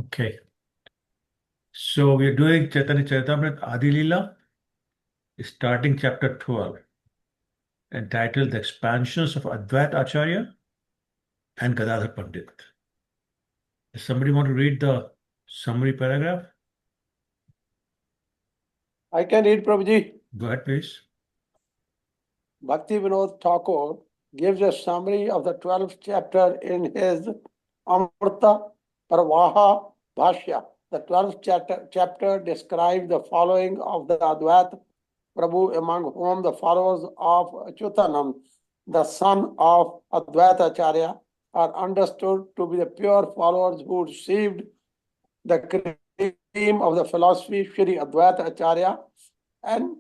Okay. So we're doing Chaitanya Charitamrita Adi Lila, starting chapter 12, entitled The Expansions of Advait Acharya and Gadadhar Pandit. Does somebody want to read the summary paragraph? I can read, Prabhuji. Go ahead, please. Bhakti Vinod Thakur gives a summary of the 12th chapter in his Amrita Parvaha Bhashya. The 12th chapter describes the following of the Advait Prabhu, among whom the followers of Achyutanand, the son of Advait Acharya, are understood to be the pure followers who received the cream of the philosophy Shri Advait Acharya and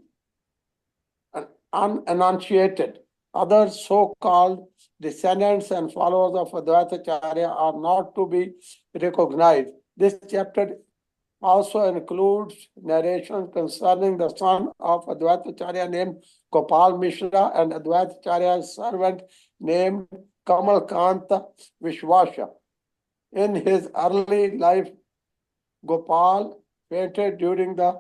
unenunciated. Other so-called descendants and followers of Advait Acharya are not to be recognized. This chapter also includes narrations concerning the son of Advait Acharya named Gopal Mishra and Advait Acharya's servant named Kamal Kanta Vishwasha. In his early life, Gopal fainted during the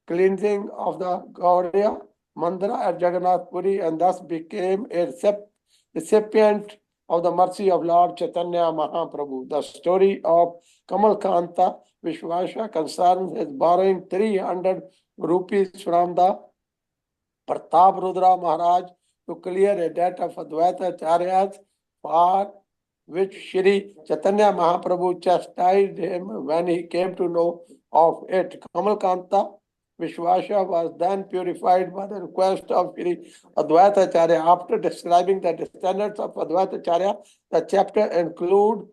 cleansing of the Gaudiya Mandira at Jagannath Puri and thus became a recipient of the mercy of Lord Chaitanya Mahaprabhu. The story of Kamal Kanta Vishwasha concerns his borrowing 300 rupees from the Pratap Rudra Maharaj to clear a debt of Advait Acharyas, for which Shri Chaitanya Mahaprabhu chastised him when he came to know of it. Kamal Kanta Vishwasha was then purified by the request of Shri Advait Acharya. After describing the descendants of Advait Acharya, the chapter includes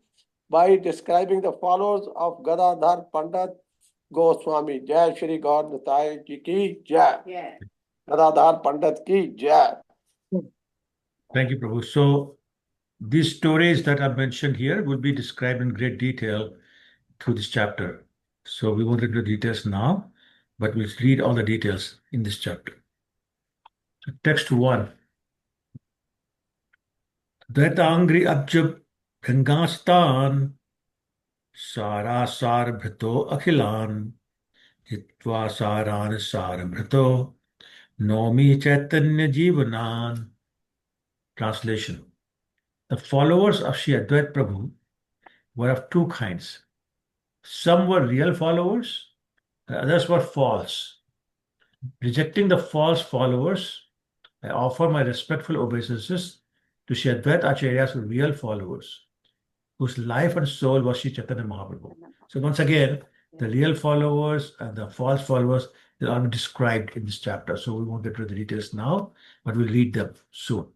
by describing the followers of Gadadhar Pandit Goswami. Jai Shri God Nitai Ji ki Jai. Yeah. Gadadhar Pandit ki Jai. Thank you, Prabhu. So these stories that are mentioned here will be described in great detail through this chapter. So we won't into details now, but we'll read all the details in this chapter. So text 1. Dvaitangri Abjab Gangastan Sara Sarbhrito Akhilan Hitva Saran Sarbhrito Nomi Chaitanya Jivanan. Translation. The followers of Sri Advait Prabhu were of two kinds. Some were real followers, and others were false. Rejecting the false followers, I offer my respectful obeisances to Sri Advait Acharya's real followers, whose life and soul was Sri Chaitanya Mahaprabhu. So once again, the real followers and the false followers, they are described in this chapter. So we won't get to the details now, but we'll read them soon.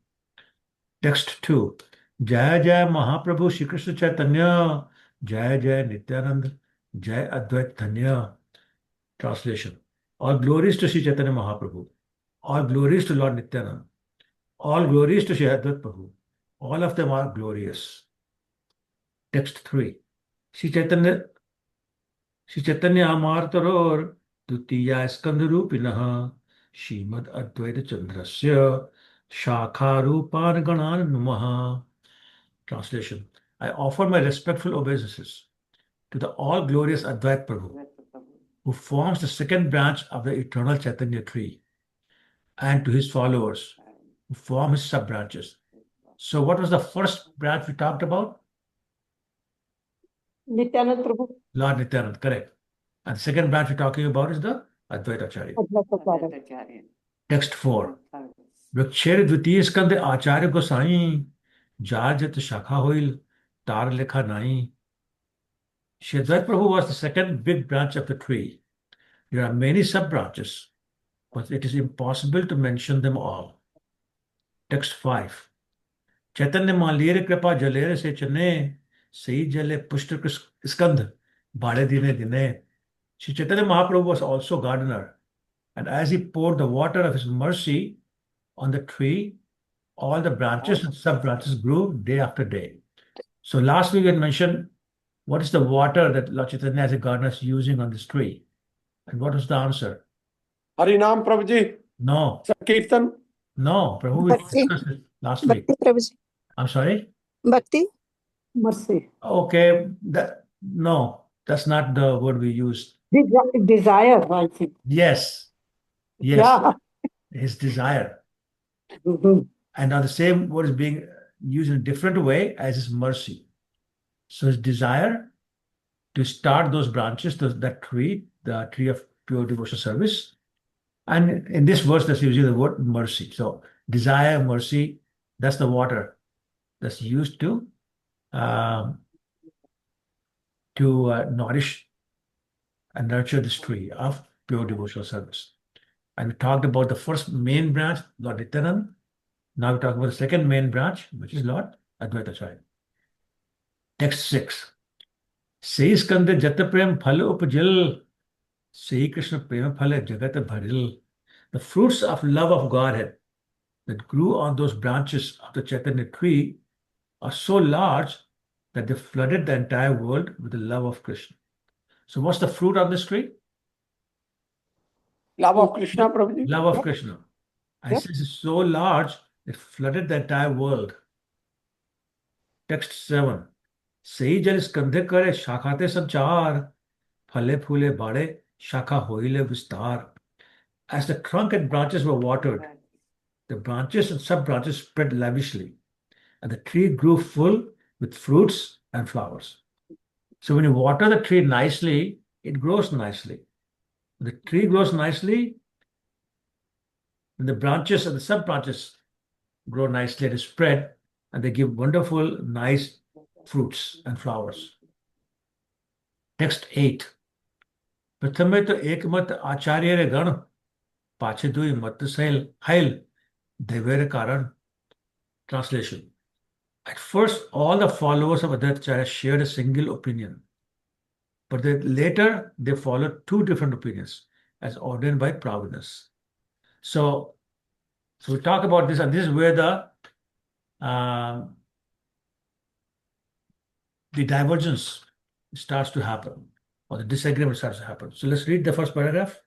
Text 2. Jai Jai Mahaprabhu Shri Krishna Chaitanya, Jai Jai Nityanand, Jai Advait Dhanya. Translation. All glories to Sri Chaitanya Mahaprabhu. All glories to Lord Nityanand. All glories to Sri Advait Prabhu. All of them are glorious. Text 3. Sri Chaitanya Amartaror Dutiya Skandharupinaha Shrimad Advaita Chandrasya Shakha Rupan Ganan Numaha. Translation. I offer my respectful obeisances to the all-glorious Advait Prabhu, who forms the second branch of the eternal Chaitanya tree, and to his followers, who form his sub-branches. So what was the first branch we talked about? Nityanand Prabhu. Lord Nityanand, correct. And the second branch we're talking about is the Advait Acharya. Text 4. Vriksher Dvitiya Skandhe Acharya Gosai Jarjat Shakha Hoil Tar Lekha Nai. Shri Advait Prabhu was the second big branch of the tree. There are many sub-branches, but it is impossible to mention them all. Text 5. Chaitanya Malire Kripa Jalere Se Chane Sei Jale Pushta Skandh Bade Dine Dine. Shri Chaitanya Mahaprabhu was also gardener, and as he poured the water of his mercy on the tree, all the branches and sub-branches grew day after day. So last week we had mentioned what is the water that Lord Chaitanya as a gardener is using on this tree. And what was the answer? Harinam Prabhuji. No. Sankirtan. No, Prabhu, we discussed it last week. Bhakti Prabhuji. I'm sorry? Bhakti. Mercy. Okay, no. That's not the word we use. Desire, I think. Yes, yes, Yeah. his desire. Mhm. And now the same word is being used in a different way as his mercy. So his desire to start those branches, that tree, the tree of pure devotional service. And in this verse, that's using the word mercy. So desire, mercy, that's the water that's used um, to nourish and nurture this tree of pure devotional service. And we talked about the first main branch, Lord Nityanand. Now we talk about the second main branch, which is Lord Advait Acharya. Text 6. Sei skande jata prem phal upajil, sei Krishna prem phale jagat bharil. The fruits of love of Godhead that grew on those branches of the Chaitanya tree are so large that they flooded the entire world with the love of Krishna. So what's the fruit on this tree? Love of Krishna, Prabhuji. Love of Yep. Krishna. And Yep. since it's so large, it flooded the entire world. Text 7. Sei jal skandhe kare shakhate sanchar, phale phule bade, shakha hoile vistar. As the trunk and branches were watered, the branches and sub-branches spread lavishly, and the tree grew full with fruits and flowers. So when you water the tree nicely, it grows nicely. When the tree grows nicely, and the branches and the sub-branches grow nicely and spread, and they give wonderful, nice fruits and flowers. Text 8. प्रथमे तो एक मत आचार्य रे गण पाछे दुई मत cell hell देवेर कारण. Translation. At first, all the followers of Advaita Acharya shared a single opinion, but later they followed two different opinions as ordained by providence. So we talk about this, and this is where uh, the divergence starts to happen, or the disagreement starts to happen. So let's read the first paragraph.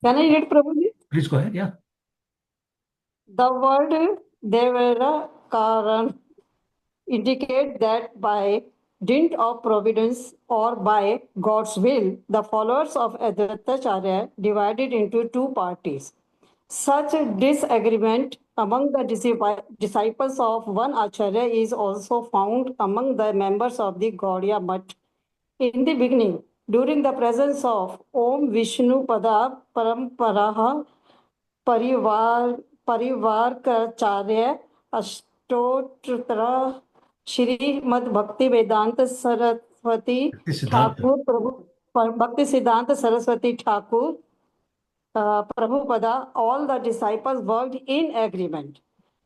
Can I read, Prabhuji? Please go ahead. Yeah. The word Devara Karan indicate that by dint of providence or by God's will, the followers of Advaitacharya divided into two parties. Such disagreement among the disciples of one Acharya is also found among the members of the Gaudiya Math. In the beginning, during the presence of Om Vishnu Pada Paramparaha परिवार परिवार कार्य अष्टोत्तर श्रीमद् भक्ति वेदांत Saraswati Siddhanta. Thakur प्रभु भक्ति सिद्धांत Saraswati Thakur Prabhupada, all the disciples worked in agreement.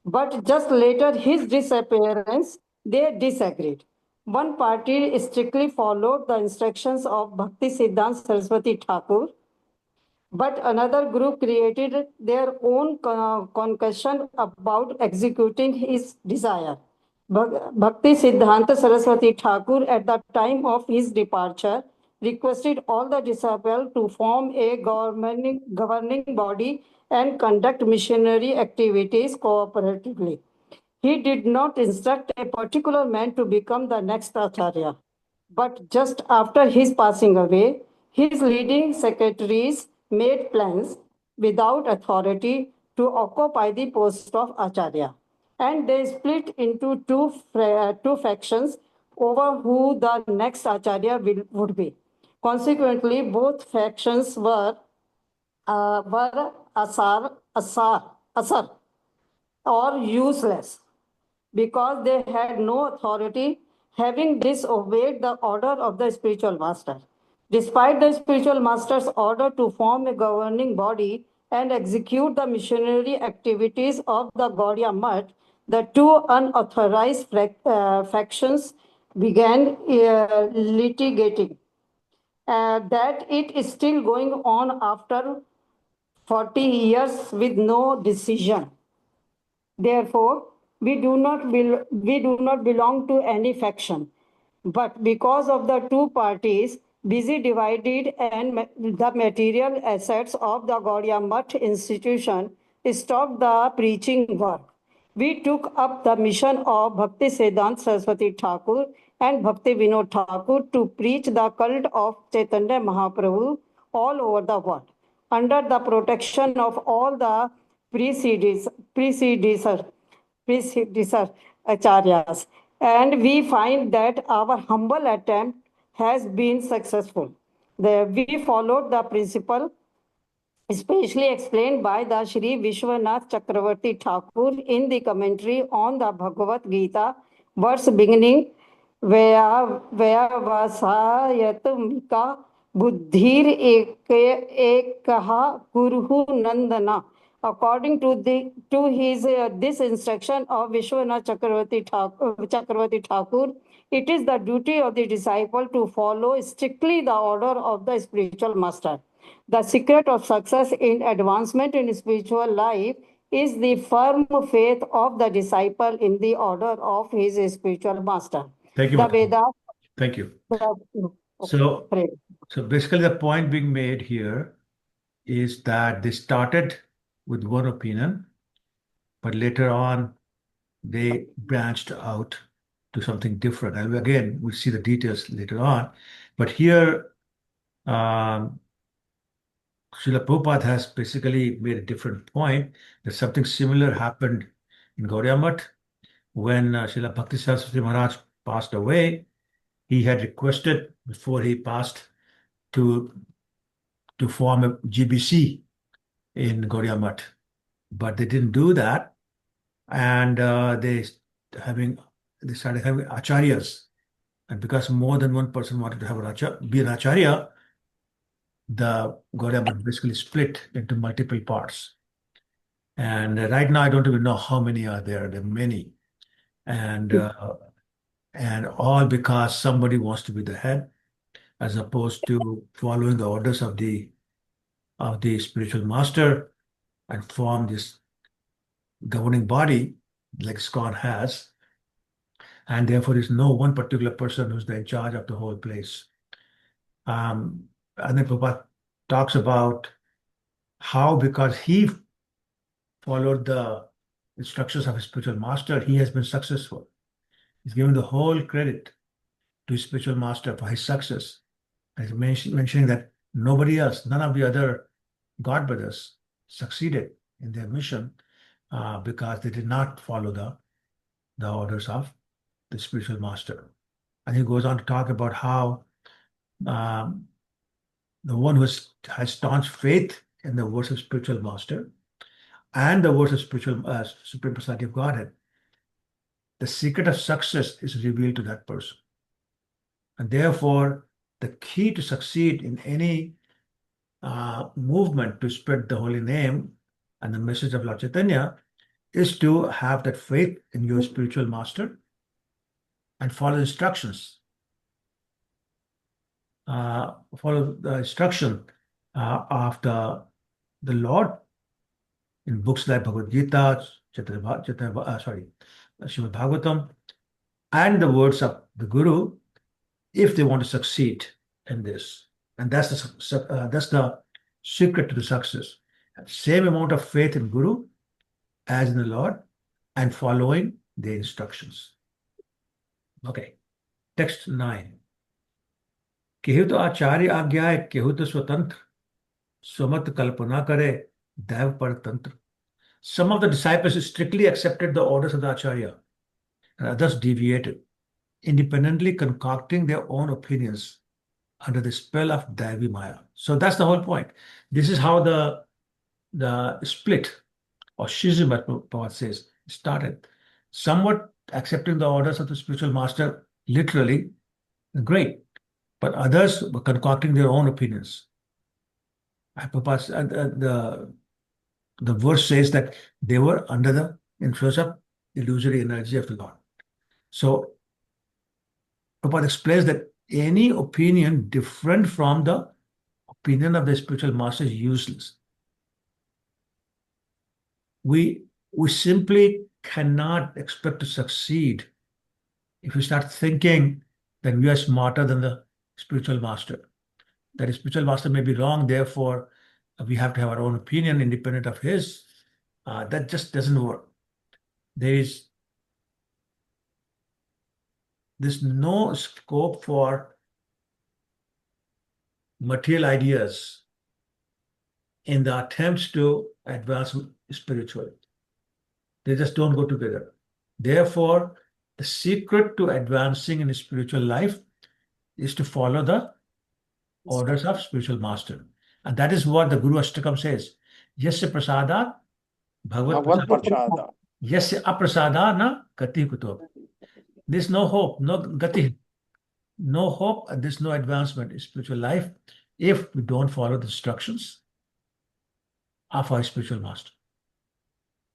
But just later his disappearance, they disagreed. One party strictly followed the instructions of Bhakti Siddhant Saraswati Thakur, but another group created their own concussion about executing his desire. Bhakti Siddhanta Saraswati Thakur, at the time of his departure, requested all the disciples to form a governing body and conduct missionary activities cooperatively. He did not instruct a particular man to become the next Acharya. But just after his passing away, his leading secretaries made plans without authority to occupy the post of Acharya. And they split into two factions over who the next Acharya would be. Consequently, both factions were asar or useless because they had no authority, having disobeyed the order of the spiritual master. Despite the spiritual master's order to form a governing body and execute the missionary activities of the Gaudiya Math, the two unauthorized factions began litigating. That it is still going on after 40 years with no decision. Therefore, we do not belong to any faction. But because of the two parties, busy divided and the material assets of the Gaudiya Math institution stopped the preaching work. we took up the mission of Bhakti Siddhant Saraswati Thakur and Bhakti Vinod Thakur to preach the cult of Chaitanya Mahaprabhu all over the world, under the protection of all the predecessor acharyas. And we find that our humble attempt has been successful. We followed the principle especially explained by the Shri Vishwanath Chakravarti Thakur in the commentary on the Bhagavad Gita, verse beginning, Vaya Vasayatamika Buddhir Ekaha Kuruhu Nandana. According to his this instruction of Vishwanath Chakravarti Thakur, it is the duty of the disciple to follow strictly the order of the spiritual master. The secret of success in advancement in spiritual life is the firm faith of the disciple in the order of his spiritual master. Thank you, The Mataji. Vedas. Thank you. Okay, So, pray. so basically the point being made here is that they started with one opinion, but later on they branched out to something different. And again, we'll see the details later on. But here, Srila Prabhupada has basically made a different point that something similar happened in Gaudiya Math when Srila Bhakti Saraswati Maharaj passed away. He had requested before he passed to form a GBC in Gaudiya Math, but they didn't do that, and they started having acharyas, and because more than one person wanted to have be an acharya, the Gaudiya Math basically split into multiple parts. And right now, I don't even know how many are there. There are many, and all because somebody wants to be the head, as opposed to following the orders of the spiritual master and form this governing body like ISKCON has. And therefore, there's no one particular person who's in charge of the whole place. And then Prabhupada talks about how, because he followed the instructions of his spiritual master, he has been successful. He's given the whole credit to his spiritual master for his success. And he's mentioning that nobody else, none of the other God brothers succeeded in their mission because they did not follow the orders of the spiritual master. And he goes on to talk about how the one who has staunch faith in the words of spiritual master and the words of spiritual Supreme Personality of Godhead, the secret of success is revealed to that person. And therefore, the key to succeed in any movement to spread the holy name and the message of Lord Chaitanya is to have that faith in your spiritual master and follow instructions. Follow the instruction of the Lord in books like Bhagavad Gita, Srimad Bhagavatam, and the words of the Guru, if they want to succeed in this. And that's the secret to the success. Same amount of faith in Guru as in the Lord and following the instructions. Okay, text 9. केहु तो आचार्य आज्ञाए केहु तो स्वतंत्र स्वमत कल्पना करे दैव पर तंत्र. Some of the disciples strictly accepted the orders of the acharya and others deviated, independently concocting their own opinions under the spell of Daivi Maya. So that's the whole point. This is how the split or schism, as Prabhupada says, started. Somewhat accepting the orders of the spiritual master literally, great, but others were concocting their own opinions. And the verse says that they were under the influence of illusory energy of the Lord. So Prabhupada explains that any opinion different from the opinion of the spiritual master is useless. We simply cannot expect to succeed if we start thinking that we are smarter than the spiritual master. That the spiritual master may be wrong, therefore we have to have our own opinion independent of his. That just doesn't work. there's no scope for material ideas in the attempts to advance spiritually. They just don't go together. Therefore, the secret to advancing in spiritual life is to follow the orders of spiritual master. And that is what the Guru Ashtakam says. Yasya prasada bhagavad Bhagavad prasada. Prasada. Yasya aprasada na gati kuto. There's no hope, no gati, no hope, and there's no advancement in spiritual life if we don't follow the instructions of our spiritual master.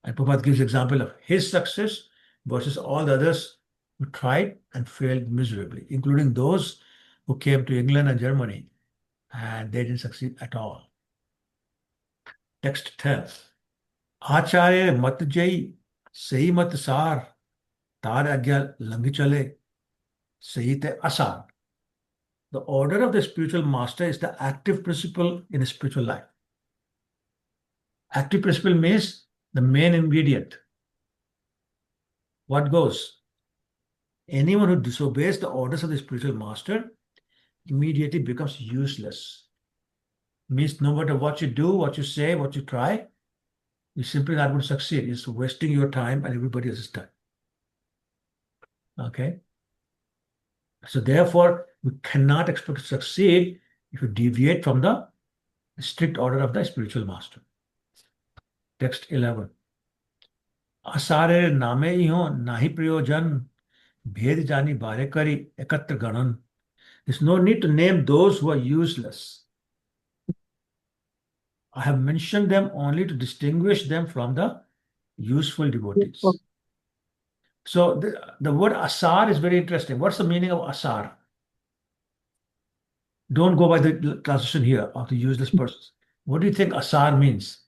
And Prabhupada gives example of his success versus all the others who tried and failed miserably, including those who came to England and Germany and they didn't succeed at all. Text 10. Acharya mat jai sahi mat sar tar agya langi chale sahi te asar. The order of the spiritual master is the active principle in a spiritual life. Active principle means the main ingredient. What goes? Anyone who disobeys the orders of the spiritual master immediately becomes useless. Means no matter what you do, what you say, what you try, you're simply not going to succeed. It's wasting your time and everybody else's time. Okay? So therefore, we cannot expect to succeed if you deviate from the strict order of the spiritual master. Text 11. Asare name iho nahi prayojan bhed jani bare kari ekatra ganan. There's no need to name those who are useless. I have mentioned them only to distinguish them from the useful devotees. So the word asar is very interesting. What's the meaning of asar? Don't go by the translation here of the useless persons. What do you think asar means?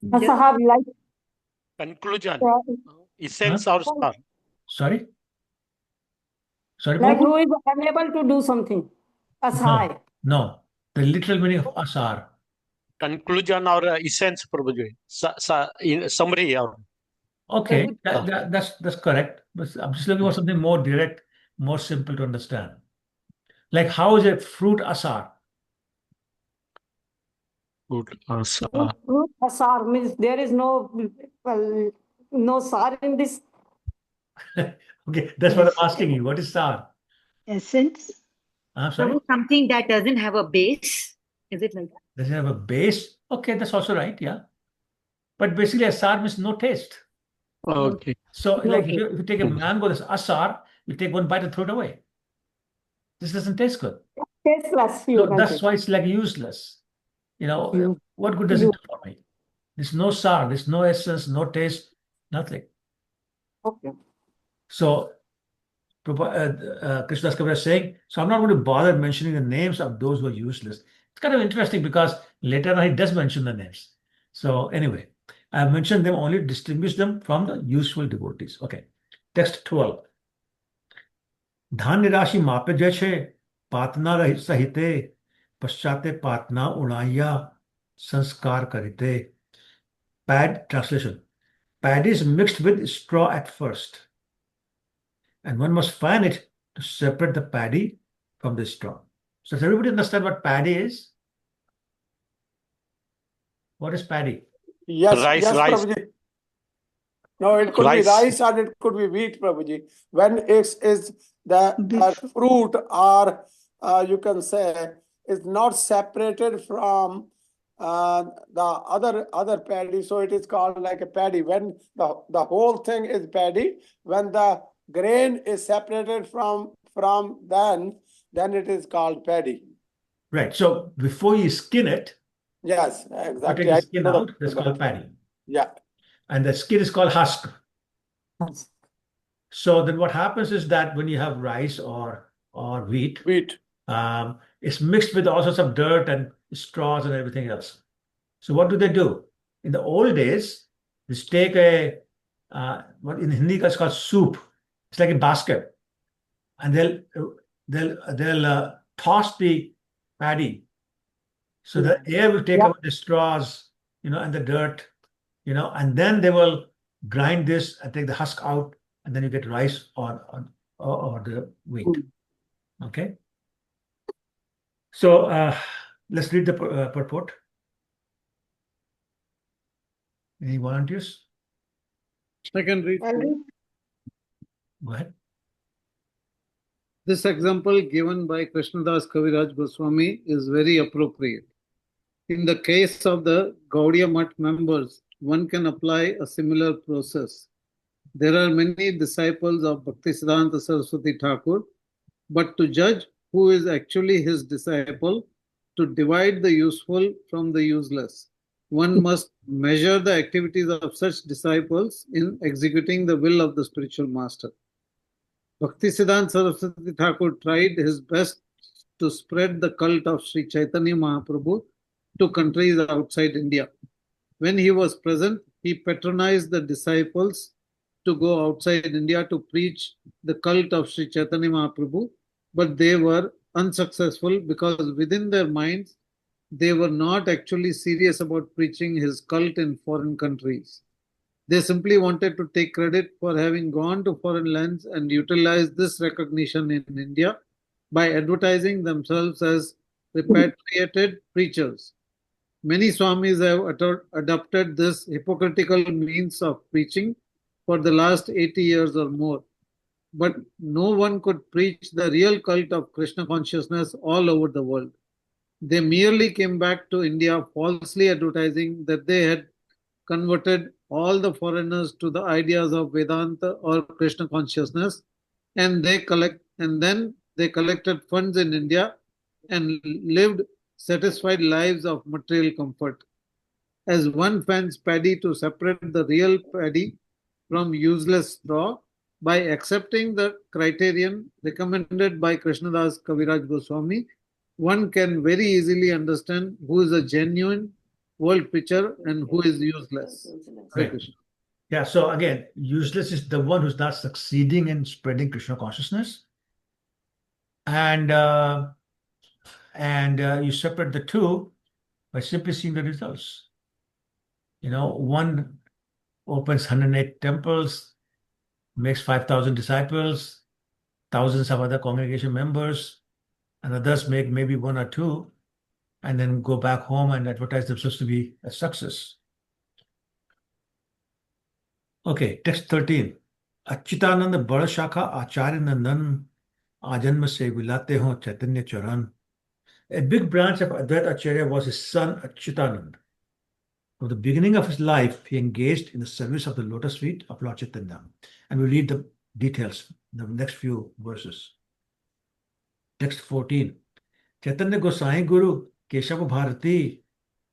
Asahab, like Conclusion. uh, Essence or star. Sorry? Sorry, like Prabhu? who is unable to do something. Asahai. No. The literal meaning of asar. Conclusion or essence, Prabhuji. In summary. Or Okay, that's correct. But I'm just looking for something more direct, more simple to understand. Like how is a fruit asar? good. Fruit asar means there is no sar in this. Okay, that's what I'm asking you. What is sar? Essence. I'm sorry? Something that doesn't have a base. Is it like that? Does it have a base? Okay, that's also right, yeah. But basically asar means no taste. Okay. So like if Okay. you take a mango, that's asar, you take one bite and throw it away. This doesn't taste good. Tasteless, you So can that's say. why it's like useless. You- What good does it you- do for me? There's no sar, there's no essence, no taste, nothing. Okay. So Krishnadas Kaviraj is saying, so I'm not going to bother mentioning the names of those who are useless. It's kind of interesting because later on he does mention the names. So anyway, I have mentioned them only to distinguish them from the useful devotees. Okay, text 12. Dhanya rashi mape jai chhe, patna sahite, paschate patna unaya, sanskar karite. Translation. Paddy is mixed with straw at first, and one must fan it to separate the paddy from the straw. So does everybody understand what paddy is? What is paddy? Yes, Rice, yes, rice. Prabhuji. No, it could be Rice. rice or it could be wheat, Prabhuji. When it is the fruit or you can say is not separated from the other paddy, so it is called like a paddy. When the whole thing is paddy, when the grain is separated from then it is called paddy. Right. So before you skin it, Yes, you take exactly. the I skin know out. That's called paddy, Yeah. and the skin is called husk. So then what happens is that when you have rice or wheat, Wheat. it's mixed with all sorts of dirt and straws and everything else. So what do they do? In the old days, they take what in Hindi is called soup. It's like a basket, and they'll toss the paddy, so the air will take Yeah. away the straws, and the dirt, and then they will grind this and take the husk out, and then you get rice or the wheat. Okay. So let's read the purport. Any volunteers? I can read. Go ahead. This example given by Krishnadas Kaviraj Goswami is very appropriate. In the case of the Gaudiya Math members, one can apply a similar process. There are many disciples of Bhaktisiddhanta Saraswati Thakur, but to judge who is actually his disciple, to divide the useful from the useless, one must measure the activities of such disciples in executing the will of the spiritual master. Bhaktisiddhanta Saraswati Thakur tried his best to spread the cult of Sri Chaitanya Mahaprabhu to countries outside India. When he was present, he patronized the disciples to go outside India to preach the cult of Sri Chaitanya Mahaprabhu, but they were unsuccessful because within their minds, they were not actually serious about preaching his cult in foreign countries. They simply wanted to take credit for having gone to foreign lands and utilized this recognition in India by advertising themselves as repatriated preachers. Many Swamis have adopted this hypocritical means of preaching for the last 80 years or more. But no one could preach the real cult of Krishna consciousness all over the world. They merely came back to India falsely advertising that they had converted all the foreigners to the ideas of Vedanta or Krishna consciousness, and then they collected funds in India and lived satisfied lives of material comfort. As one fans paddy to separate the real paddy from useless straw, by accepting the criterion recommended by Krishnadas Kaviraj Goswami, one can very easily understand who is a genuine world preacher and who is useless. Right. Yeah, so again, useless is the one who's not succeeding in spreading Krishna consciousness. And you separate the two by simply seeing the results. One opens 108 temples, makes 5,000 disciples, thousands of other congregation members, and others make maybe one or two, and then go back home and advertise themselves to be a success. Okay, text 13. Achyutanand Bada Shakha Acharya Nandan Ajanma Se Vilate Ho Chaitanya Charan. A big branch of Advait Acharya was his son Achyutanand. From the beginning of his life, he engaged in the service of the lotus feet of Lord Chaitanya. And we'll read the details in the next few verses. Text 14. Chaitanya Gosai Guru Keshav Bharati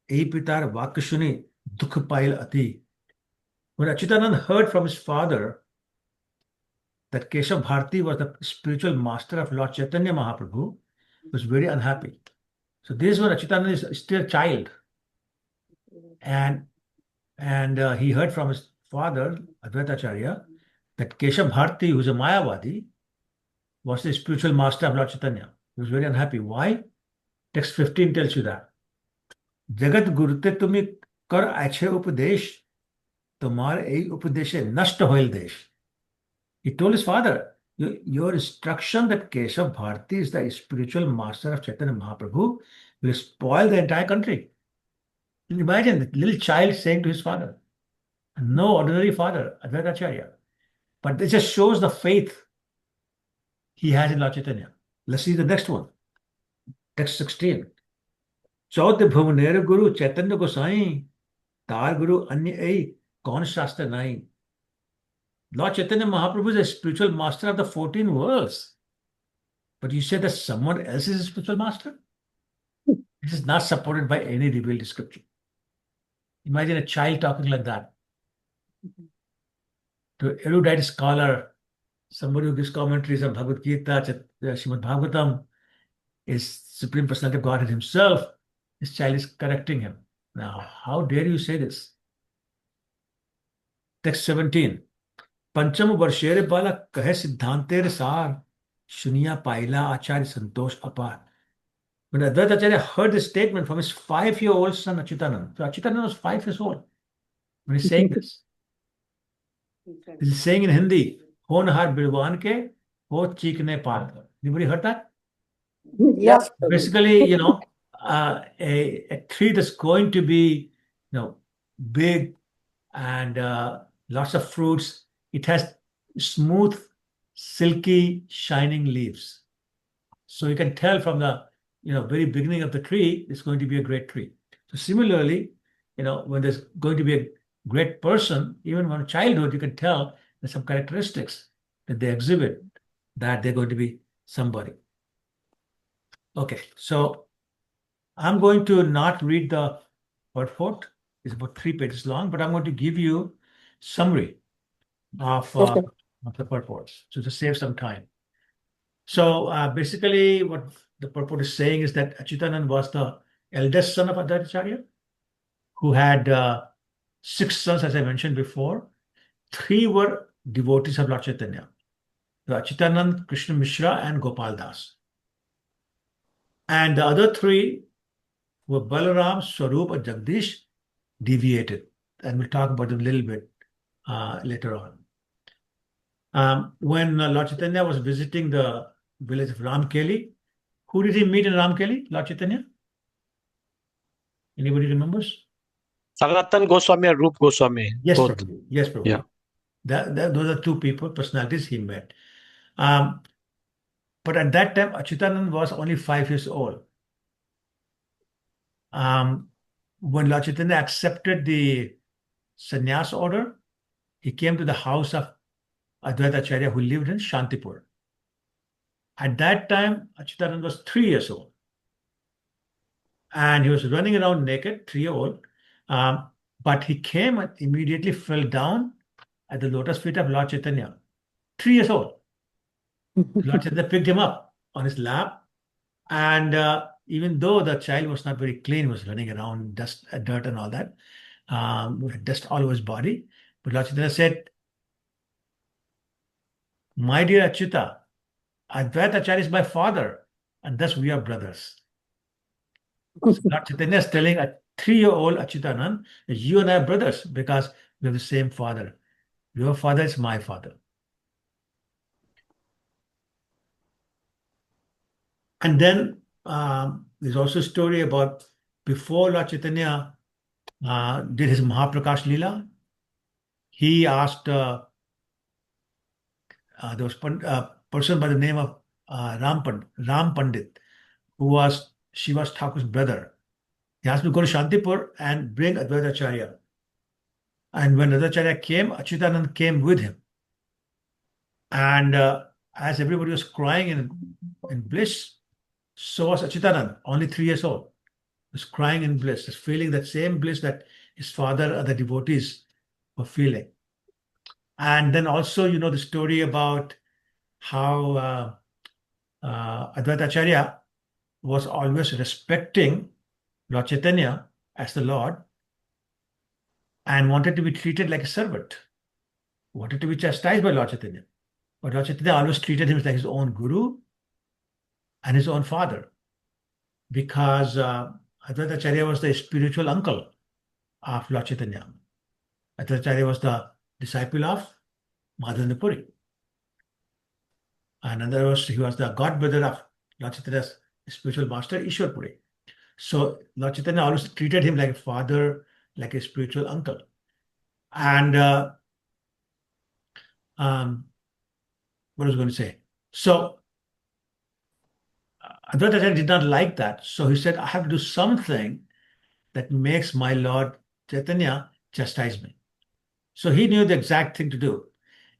Ehi Pitar Vakashuni Dukh Pail Ati. When Achyutanand heard from his father that Keshav Bharati was the spiritual master of Lord Chaitanya Mahaprabhu, he was very unhappy. So this is when Achyutanand is still a child. And he heard from his father, Advait Acharya, that Keshav Bharati, who's a Mayavadi, was the spiritual master of Lord Chaitanya. He was very unhappy. Why? Text 15 tells you that. Jagat Gurute tumi kar ache upadesh, tomar ei upadeshe nashta hoil desh. He told his father, your instruction that Keshav Bharati is the spiritual master of Chaitanya Mahaprabhu will spoil the entire country. You imagine the little child saying to his father, no ordinary father, Advait Acharya. But this just shows the faith he has in Lord Chaitanya. Let's see the next one. Text 16. Chaudh Bhuvaner Guru Chaitanya Gosai, Tar Guru Anya Ei, Kaun Shastra Nai. Lord Chaitanya Mahaprabhu is a spiritual master of the 14 worlds. But you say that someone else is a spiritual master? This is not supported by any revealed scripture. Imagine a child talking like that. To an erudite scholar, somebody who gives commentaries on Bhagavad Gita, Srimad Bhagavatam, is Supreme Personality of Godhead himself. His child is correcting him. Now, how dare you say this? Text 17. Pancham Varshere Bala Kahe Siddhantere Sar Shuniya Paila Acharya Santosh Apar. When Advait Acharya heard this statement from his 5-year-old son Achyutanand, so Achyutanand was 5 years old when he's saying this. This is saying in Hindi, Honhar Birwan ke ho chikne paat. Anybody heard that? Yes, Prabhuji. Basically, a tree that's going to be, big and lots of fruits. It has smooth, silky, shining leaves. So you can tell from the, very beginning of the tree, it's going to be a great tree. So similarly, when there's going to be a great person, even from childhood, you can tell there's some characteristics that they exhibit that they're going to be somebody. Okay, so I'm going to not read the purport. It's about 3 pages long, but I'm going to give you summary of Okay. the purports, so to save some time. So basically, what the purport is saying is that Achyutanand was the eldest son of Advait Acharya, who had 6 sons, as I mentioned before. 3 were devotees of Lord Chaitanya: Achyutanand, Krishna Mishra, and Gopal Das. And the other 3 were Balaram, Swarup, and Jagdish, deviated. And we'll talk about them a little bit later on. When Lord Chaitanya was visiting the village of Ramkeli, who did he meet in Ramkeli, Lord Chaitanya? Anybody remembers? Sanatan Goswami and Rup Goswami. Yes, both. Prabhu. Yes, Prabhu. Yeah. Those are 2 people, personalities he met. But at that time, Achyutanand was only 5 years old. When Lord Chaitanya accepted the sannyas order, he came to the house of Advait Acharya, who lived in Shantipur. At that time, Achyutanand was 3 years old. And he was running around naked, 3-year-old. But he came and immediately fell down at the lotus feet of Lord Chaitanya, 3 years old. Lord Chaitanya picked him up on his lap. And even though the child was not very clean, was running around dust, dirt and all that, with dust all over his body. But Lord Chaitanya said, "My dear Achyuta, Advait Acharya is my father, and thus we are brothers." So Lord Chaitanya is telling a 3-year-old Achyutanand that you and I are brothers because we have the same father. Your father is my father. And then there's also a story about before Lord Chaitanya did his Mahaprakash Lila, he asked, there was a person by the name of Ram Pandit, who was Shiva's Thakur's brother. He asked me to go to Shantipur and bring Advait Acharya. And when Advait Acharya came, Achyutanand came with him. And as everybody was crying in bliss, so was Achyutanand, only 3 years old. Was crying in bliss, just feeling that same bliss that his father and the devotees were feeling. And then also, the story about how Advait Acharya was always respecting Lord Chaitanya as the Lord and wanted to be treated like a servant, wanted to be chastised by Lord Chaitanya. But Lord Chaitanya always treated him like his own guru and his own father, because Advait Acharya was the spiritual uncle of Lord Chaitanya. Advait Acharya was the disciple of Madhavendra Puri. And another he was the godbrother of Lord Chaitanya's spiritual master, Ishwar Puri. So Lord Chaitanya always treated him like a father, like a spiritual uncle. And what was I going to say? So Advait Acharya did not like that. So he said, I have to do something that makes my Lord Chaitanya chastise me. So he knew the exact thing to do.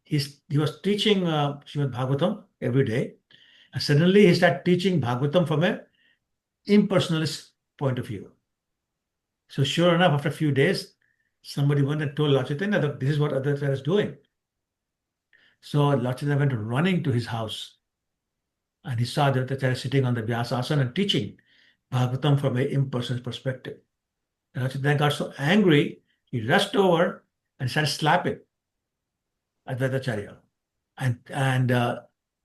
He was teaching Srimad Bhagavatam every day. And suddenly he started teaching Bhagavatam from an impersonalist point of view. So sure enough, after a few days, somebody went and told Lord Chaitanya that this is what Advait Acharya is doing. So Lord Chaitanya went running to his house. And he saw Advait Acharya sitting on the Vyasasana and teaching Bhagavatam from an impersonal perspective. And Lord Chaitanya got so angry, he rushed over and started slapping Advait Acharya and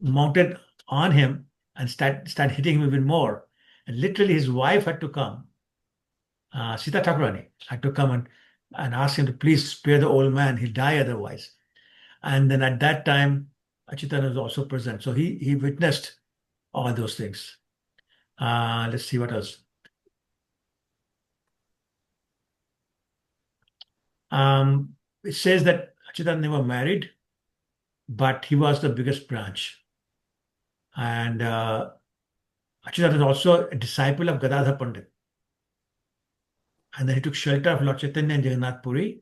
mounted on him and started hitting him even more. And literally his wife had to come, Sita Thakurani, had to come and ask him to please spare the old man, he'll die otherwise. And then at that time, Chaitanya was also present. So he witnessed all those things. Let's see what else. It says that Chaitanya never married, but he was the biggest branch. And Chaitanya is also a disciple of Gadadhar Pandit. And then he took shelter of Lord Chaitanya in Jagannath Puri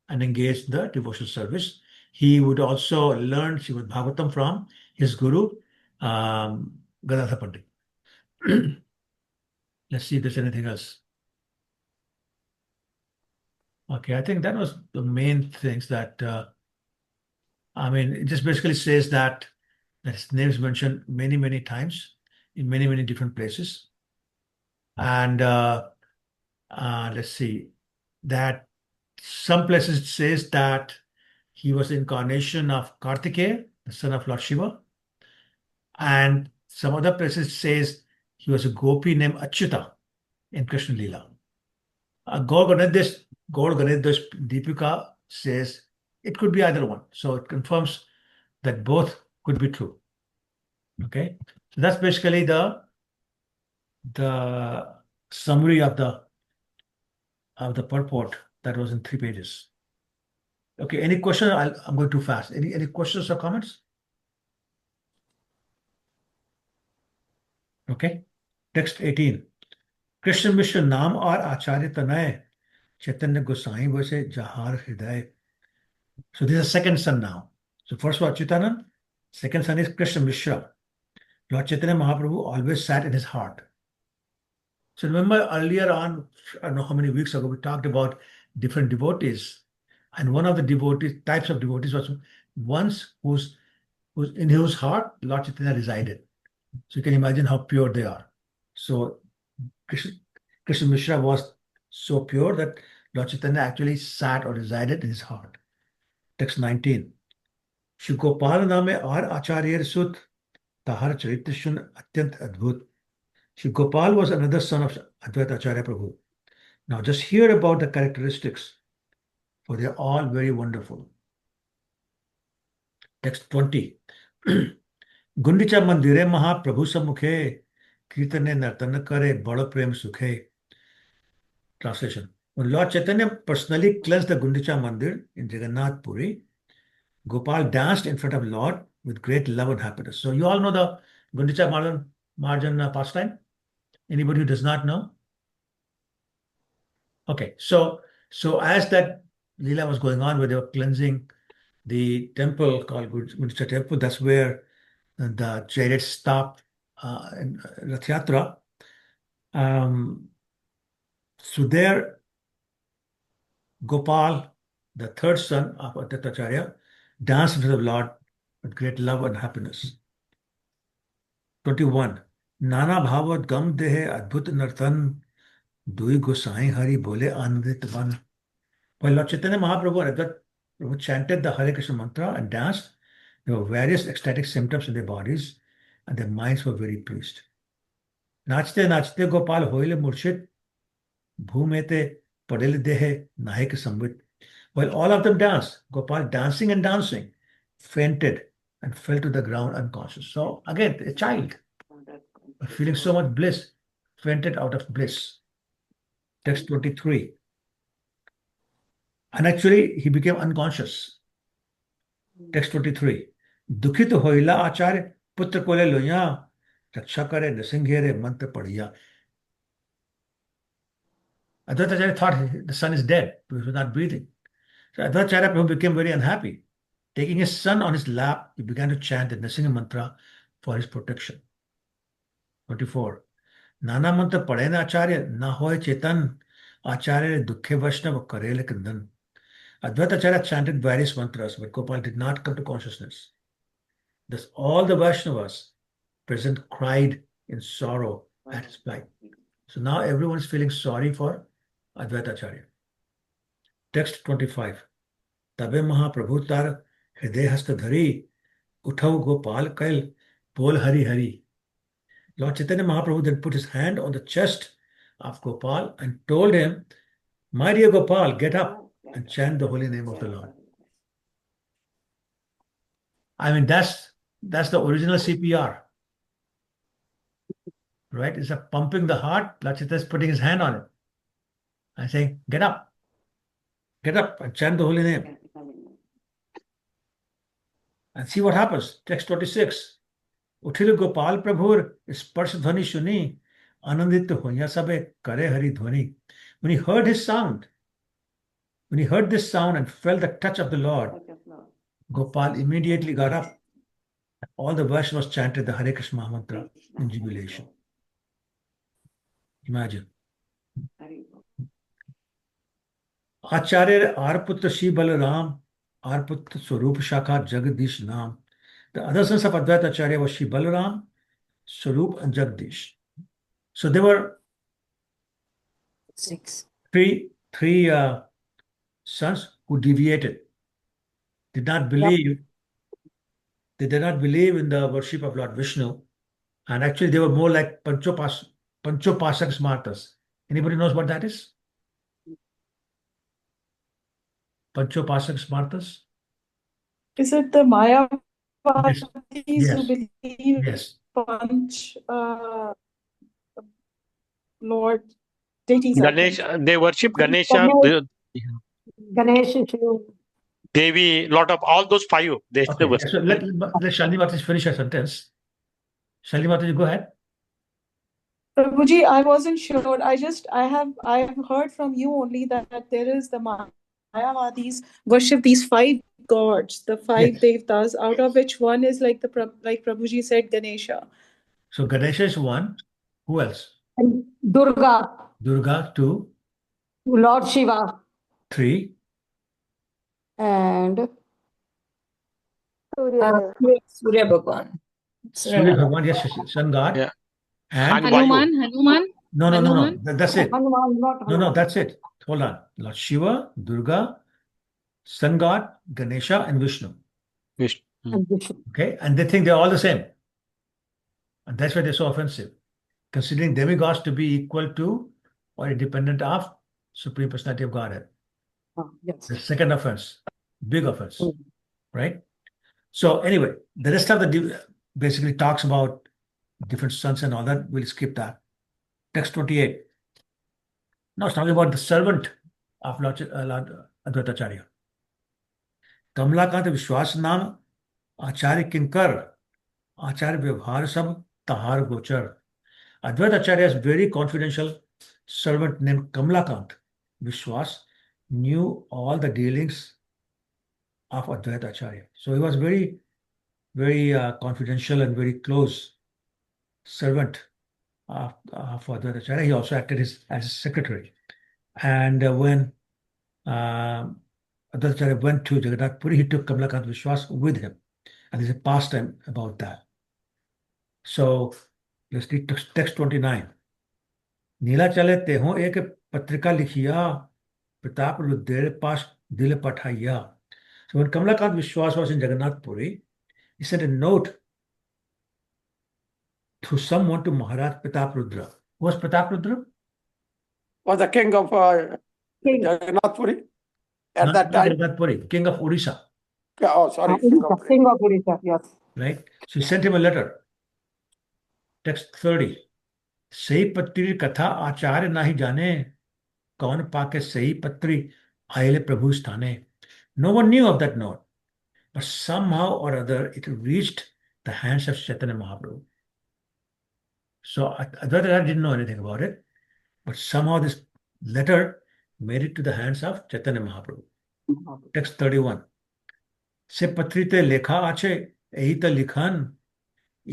and engaged in the devotional service. He would also learn Srimad Bhagavatam from his guru, Gadadhar Pandit. Let's see if there's anything else. Okay, I think that was the main things that, it just basically says that his name is mentioned many, many times in many, many different places. And let's see, that some places it says that he was the incarnation of Kartikeya, the son of Lord Shiva. And some other places it says he was a gopi named Achyuta in Krishna Lila. Gaur Ganedhya's Deepika says it could be either one. So it confirms that both could be true. Okay, so that's basically the summary of the purport that was in 3 pages. Okay, any question? I'm going too fast. Any questions or comments? Okay, text 18. Krishna मिश्र नाम और आचार्य तनय चैतन्य गोसाई वैसे जहार हृदय. So this is the second son now. So first was Chitanand, second son is Krishna Mishra. Lord Chaitanya Mahaprabhu always sat in his heart. So remember earlier on, I don't know how many weeks ago, we talked about different devotees. And one of the types of devotees was ones whose in whose heart Lord Chaitanya resided. So you can imagine how pure they are. So Krishna Mishra was so pure that Lord Chaitanya actually sat or resided in his heart. Text 19. Shri Gopal Name और आचार्य सुत ताहर चरित्र सुन अत्यंत अद्भुत. Shri Gopal was another son of Advait Acharya Prabhu. Now just hear about the characteristics, for they are all very wonderful. Text 20. Gundicha मंदिरे महाप्रभु सम्मुखे कीर्तने नर्तन करे बड़ प्रेम सुखे. Translation. When Lord Chaitanya personally cleansed the Gundicha Mandir in Jagannath Puri, Gopal danced in front of Lord with great love and happiness. So you all know the Gundicha Marjan pastime? Anybody who does not know? Okay, so as that Lila was going on, where they were cleansing the temple called Gundicha Temple, that's where the chariots stopped in Rath Yatra. So there, Gopal, the third son of Advait Acharya, danced with the Lord with great love and happiness. 21. Nana bhavat gam dehe adbhut nartan dui gosai hari bole anandit ban. While Lord Chaitanya Mahaprabhu and Advait Prabhu chanted the Hare Krishna mantra and danced, there were various ecstatic symptoms in their bodies and their minds were very pleased. Nachte nachte Gopal hoile murshid bhumete padel dehe nahik samvit. While all of them danced, Gopal dancing and dancing fainted and fell to the ground unconscious. So again, a child feeling so much bliss, fainted out of bliss. Text 23. And actually, he became unconscious. Text 23. Dukhit hoila acharya putra kole loya raksha kare nrisinghere mantra padhiya. Advait Acharya thought the son is dead because he was not breathing. So Advait Acharya became very unhappy. Taking his son on his lap, he began to chant the Nrsimha mantra for his protection. 24. Nana mantra padena acharya na hoy chetan acharya dukhe vaishnav karele kandan. Advait Acharya chanted various mantras, but Gopal did not come to consciousness. Thus all the Vaishnavas present cried in sorrow at his plight. So now everyone is feeling sorry for Advait Acharya. Text 25. Tabe Mahaprabhu tar hriday hasta dhari uthau Gopal kail bol hari hari. Lord Chaitanya Mahaprabhu then put his hand on the chest of Gopal and told him, "My dear Gopal, get up and chant the holy name of the Lord." I mean, that's the original CPR, right? It's a pumping the heart. Lord Chaitanya is putting his hand on it and saying, get up, and chant the holy name. And see what happens. Text 26. उठिल Gopal प्रभुर स्पर्श ध्वनि सुनी आनंदित होइया सबे करे हरि ध्वनि. When he heard his sound, when he heard this sound and felt the touch of the Lord, Gopal immediately got up. All the verse was chanted the Hare Krishna mantra in jubilation. Imagine. Acharya Arputra Shri Balaram, Arputra Swarup Shakha Jagadish Nam. The other sons of Advait Acharya was Shri Balaram, Swarup, and Jagdish. So there were three sons who deviated, did not believe. They did not believe in the worship of Lord Vishnu, and actually they were more like Panchopasak Smartas. Anybody knows what that is? Panchopasak Smartas? Is it the Mayavadis Yes. who believe Yes. Panch Lord deities? Ganesh, they worship Ganesha, Ganesh, Shiv. Devi, lot of all those five. They Okay. worship. So let Shalini Mataji finish her sentence. Shalini Mataji, go ahead. Prabhuji, I wasn't sure. I've heard from you only that there is the Mayavadis worship these five gods, the five devtas, out of which one is like like Prabhuji said, Ganesha. So Ganesha is one. Who else? And Durga, Durga, two. Lord Shiva, Three. and Surya Bhagwan. Surya Bhagwan, yes, sun god. Yeah. And Hanuman. No. That's it. Hanuman, not No, Hanuman. that's it. Hold on. Lord Shiva, Durga, sun god, Ganesha, and Vishnu. Vishnu. And Vishnu. Okay, and they think they're all the same. And that's why they're so offensive. Considering demigods to be equal to or independent of Supreme Personality of Godhead. Yes. The second offense, big offense, right? So anyway, the rest of the basically talks about different sons and all that. We'll skip that. Text 28. Now it's talking about the servant of Lord Advait Acharya. Kamlakant विश्वास नाम आचार्य किंकर आचार्य व्यवहार सब तहार गोचर. Advait Acharya's very confidential servant named Kamalakant Vishwas knew all the dealings of Advait Acharya. So he was very, very confidential and very close servant of Advait Acharya. He also acted as his secretary. And when Advait Acharya went to Jagannath Puri, he took Kamalakant Vishwas with him. And there's a pastime about that. So let's read text 29. नीला चले तेहों एक पत्रिका लिखिया प्रताप रुद्र पास दिल पठाइया. So when Kamalakant Vishwas was in Jagannath Puri, he sent a note to someone to Maharaj Pratap Rudra. Who was Pratap Rudra? Was the king of Jagannath Puri at that Not time. Jagannath Puri, king of Odisha. Oh, sorry, king of Puri. King of Odisha, yes. Right? So he sent him a letter. Text 30. सही पत्री कथा आचार्य नाही जाने कौन पाके सही पत्री आयले प्रभु स्थाने. No one knew of that note, but somehow or other it reached the hands of Chaitanya Mahaprabhu. So Advait Acharya didn't know anything about it, but somehow this letter made it to the hands of Chaitanya Mahaprabhu. Text 31. से पत्रिते लेखा आछे एही त लिखन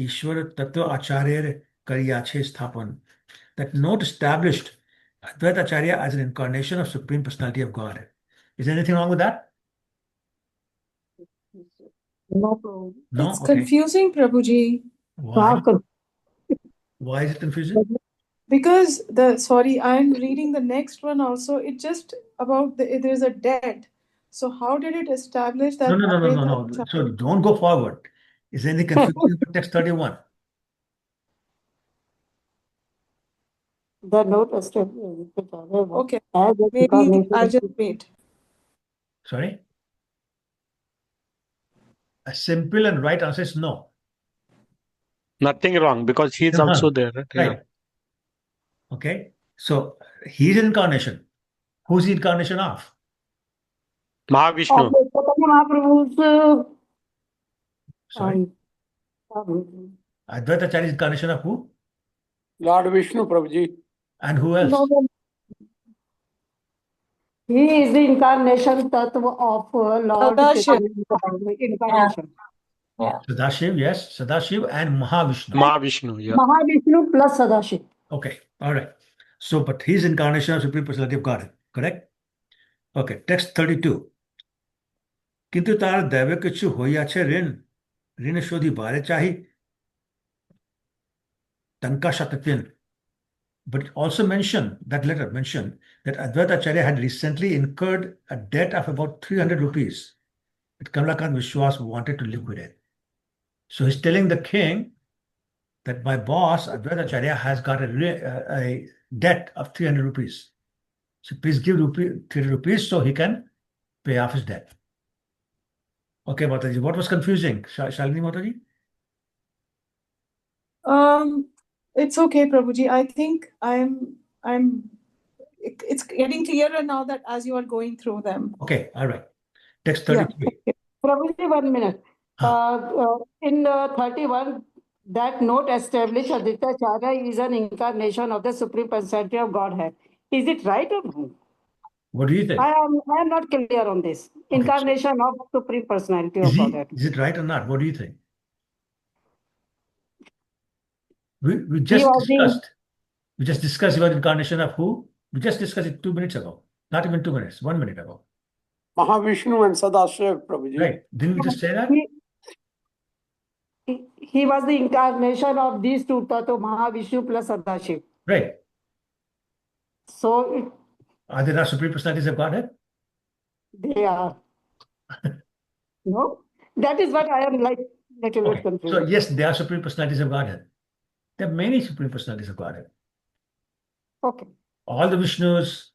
ईश्वर तत्व आचार्य करियाछे स्थापन. That note established Advait Acharya as an incarnation of Supreme Personality of Godhead. Is there anything wrong with that? No. No? It's Okay. confusing, Prabhuji. Why? Why is it confusing? Because I'm reading the next one also. It just about there's a debt. So how did it establish that? No. So don't go forward. Is there any confusion with text 31? The note established. Okay. As a Maybe incarnation I'll of just wait. Sorry? A simple and right answer is no. Nothing wrong because he is also there. Right? Yeah. Right. Okay. So he's an incarnation. Who's the incarnation of? Mahavishnu. Of Chaitanya Mahaprabhu's Sorry. Advaita Acharya is incarnation of who? Lord Vishnu, Prabhuji. And who else? no, he is the incarnation tattva of Lord Sadashiv. Chaitanya incarnation. Yeah. Sadashiv, yes. Sadashiv and Mahavishnu. Mahavishnu, yeah. Mahavishnu plus Sadashiv. Okay. All right. So, but he's incarnation of Supreme Personality of Godhead. Correct? Okay. Text 32. किंतु तार दैव किछु होइयाछे ऋण शोधी बारे चाही टंका शतपिन. But it also mentioned, that letter mentioned, that Advaita Acharya had recently incurred a debt of about 300 rupees that Kamalakant Vishwas wanted to liquidate. So he's telling the king that my boss, Advaita Acharya, has got a debt of 300 rupees. So please give 300 rupees so he can pay off his debt. Okay, Mataji, what was confusing? Shalini Mataji? It's okay, Prabhuji. I think it's getting clearer now that as you are going through them. Okay, all right. Text 33. Prabhuji, 1 minute. In 31, that note established Advaita Acharya is an incarnation of the Supreme Personality of Godhead. Is it right or wrong? What do you think? I am not clear on this. Incarnation of Supreme Personality of Godhead. Is it right or not? What do you think? We just discussed about incarnation of who? We just discussed it 2 minutes ago. Not even 2 minutes, 1 minute ago. Mahavishnu and Sadashiv, Prabhuji. Right. Didn't we just say that? He was the incarnation of these two tattva, Mahavishnu plus Sadashiv. Right. So Are they not Supreme Personalities of Godhead? they are. No? That is what I am like little bit confused. So yes, they are Supreme Personalities of Godhead. There are many Supreme Personalities of Godhead. Okay. All the Vishnus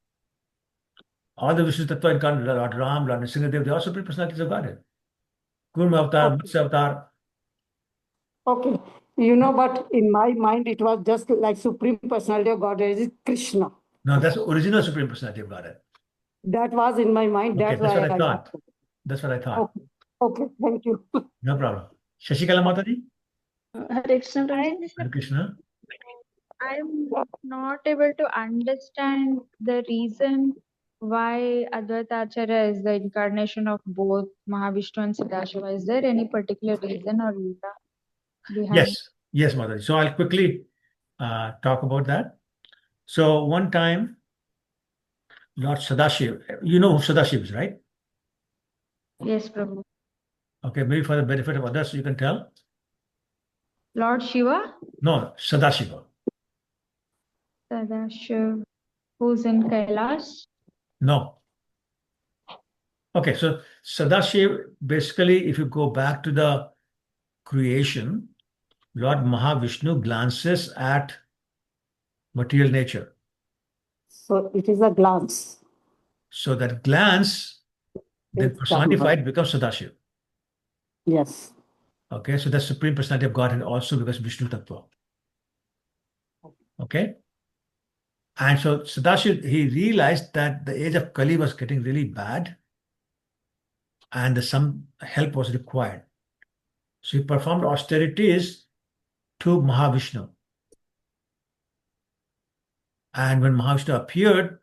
Tattva incarnate, Lord Ram, Lord Nrsimhadev, they are Supreme Personalities of Godhead. Kurma Avatar, Matsya Avatar. Okay. You know, but in my mind, it was just like Supreme Personality of Godhead is Krishna. No, that's the original Supreme Personality of Godhead. That was in my mind. Okay, That's that's why what I thought. That's what I thought. Okay, thank you. No problem. Shashikala Mataji? Hare Krishna. Hare Krishna. I'm not able to understand the reason why Advaita Acharya is the incarnation of both Mahavishnu and Sadashiva. Is there any particular reason or Lila behind? Yes, Mataji. So I'll quickly talk about that. So one time, Lord Sadashiv, you know who Sadashiv is, right? Yes, Prabhu. Okay, maybe for the benefit of others, you can tell. Lord Shiva, No, Sadashiva. Sadashiv, who's in Kailash. No. Okay, so Sadashiv, basically, if you go back to the creation, Lord Mahavishnu glances at material nature. So it is a glance. So that glance, then It's personified, becomes Sadashiv. Yes. Okay, so that's Supreme Personality of Godhead also becomes Vishnu Tattva. Okay? And so Sadashiv, he realized that the age of Kali was getting really bad and some help was required. So he performed austerities to Mahavishnu. And when Mahavishnu appeared,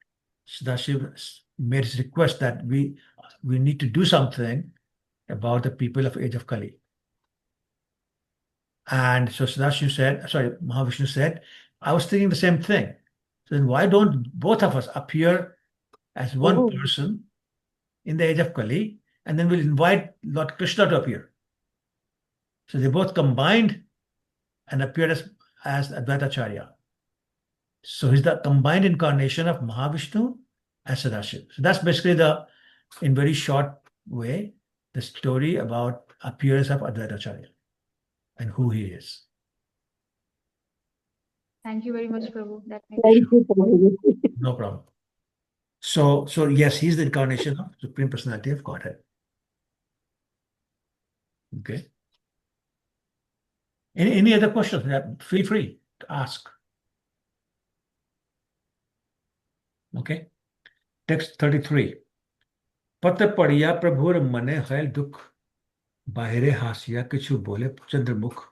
Sadashiv made his request that we need to do something about the people of age of Kali. And so Mahavishnu said, I was thinking the same thing. So then why don't both of us appear as one person in the age of Kali, and then we'll invite Lord Krishna to appear. So they both combined and appeared as Advaita Acharya. So he's the combined incarnation of Mahavishnu and Sadashiv. So that's basically in very short way, the story about appearance of Advaita Acharya and who he is. Thank you very much, Prabhu. That makes Thank you, Prabhu. No problem. So yes, he's the incarnation of Supreme Personality of Godhead. Okay. Any other questions? Feel free to ask. Okay. Text 33. पत पड़िया प्रभुर मने hell दुख बाहरे हासिया किछु बोले चंद्रमुख.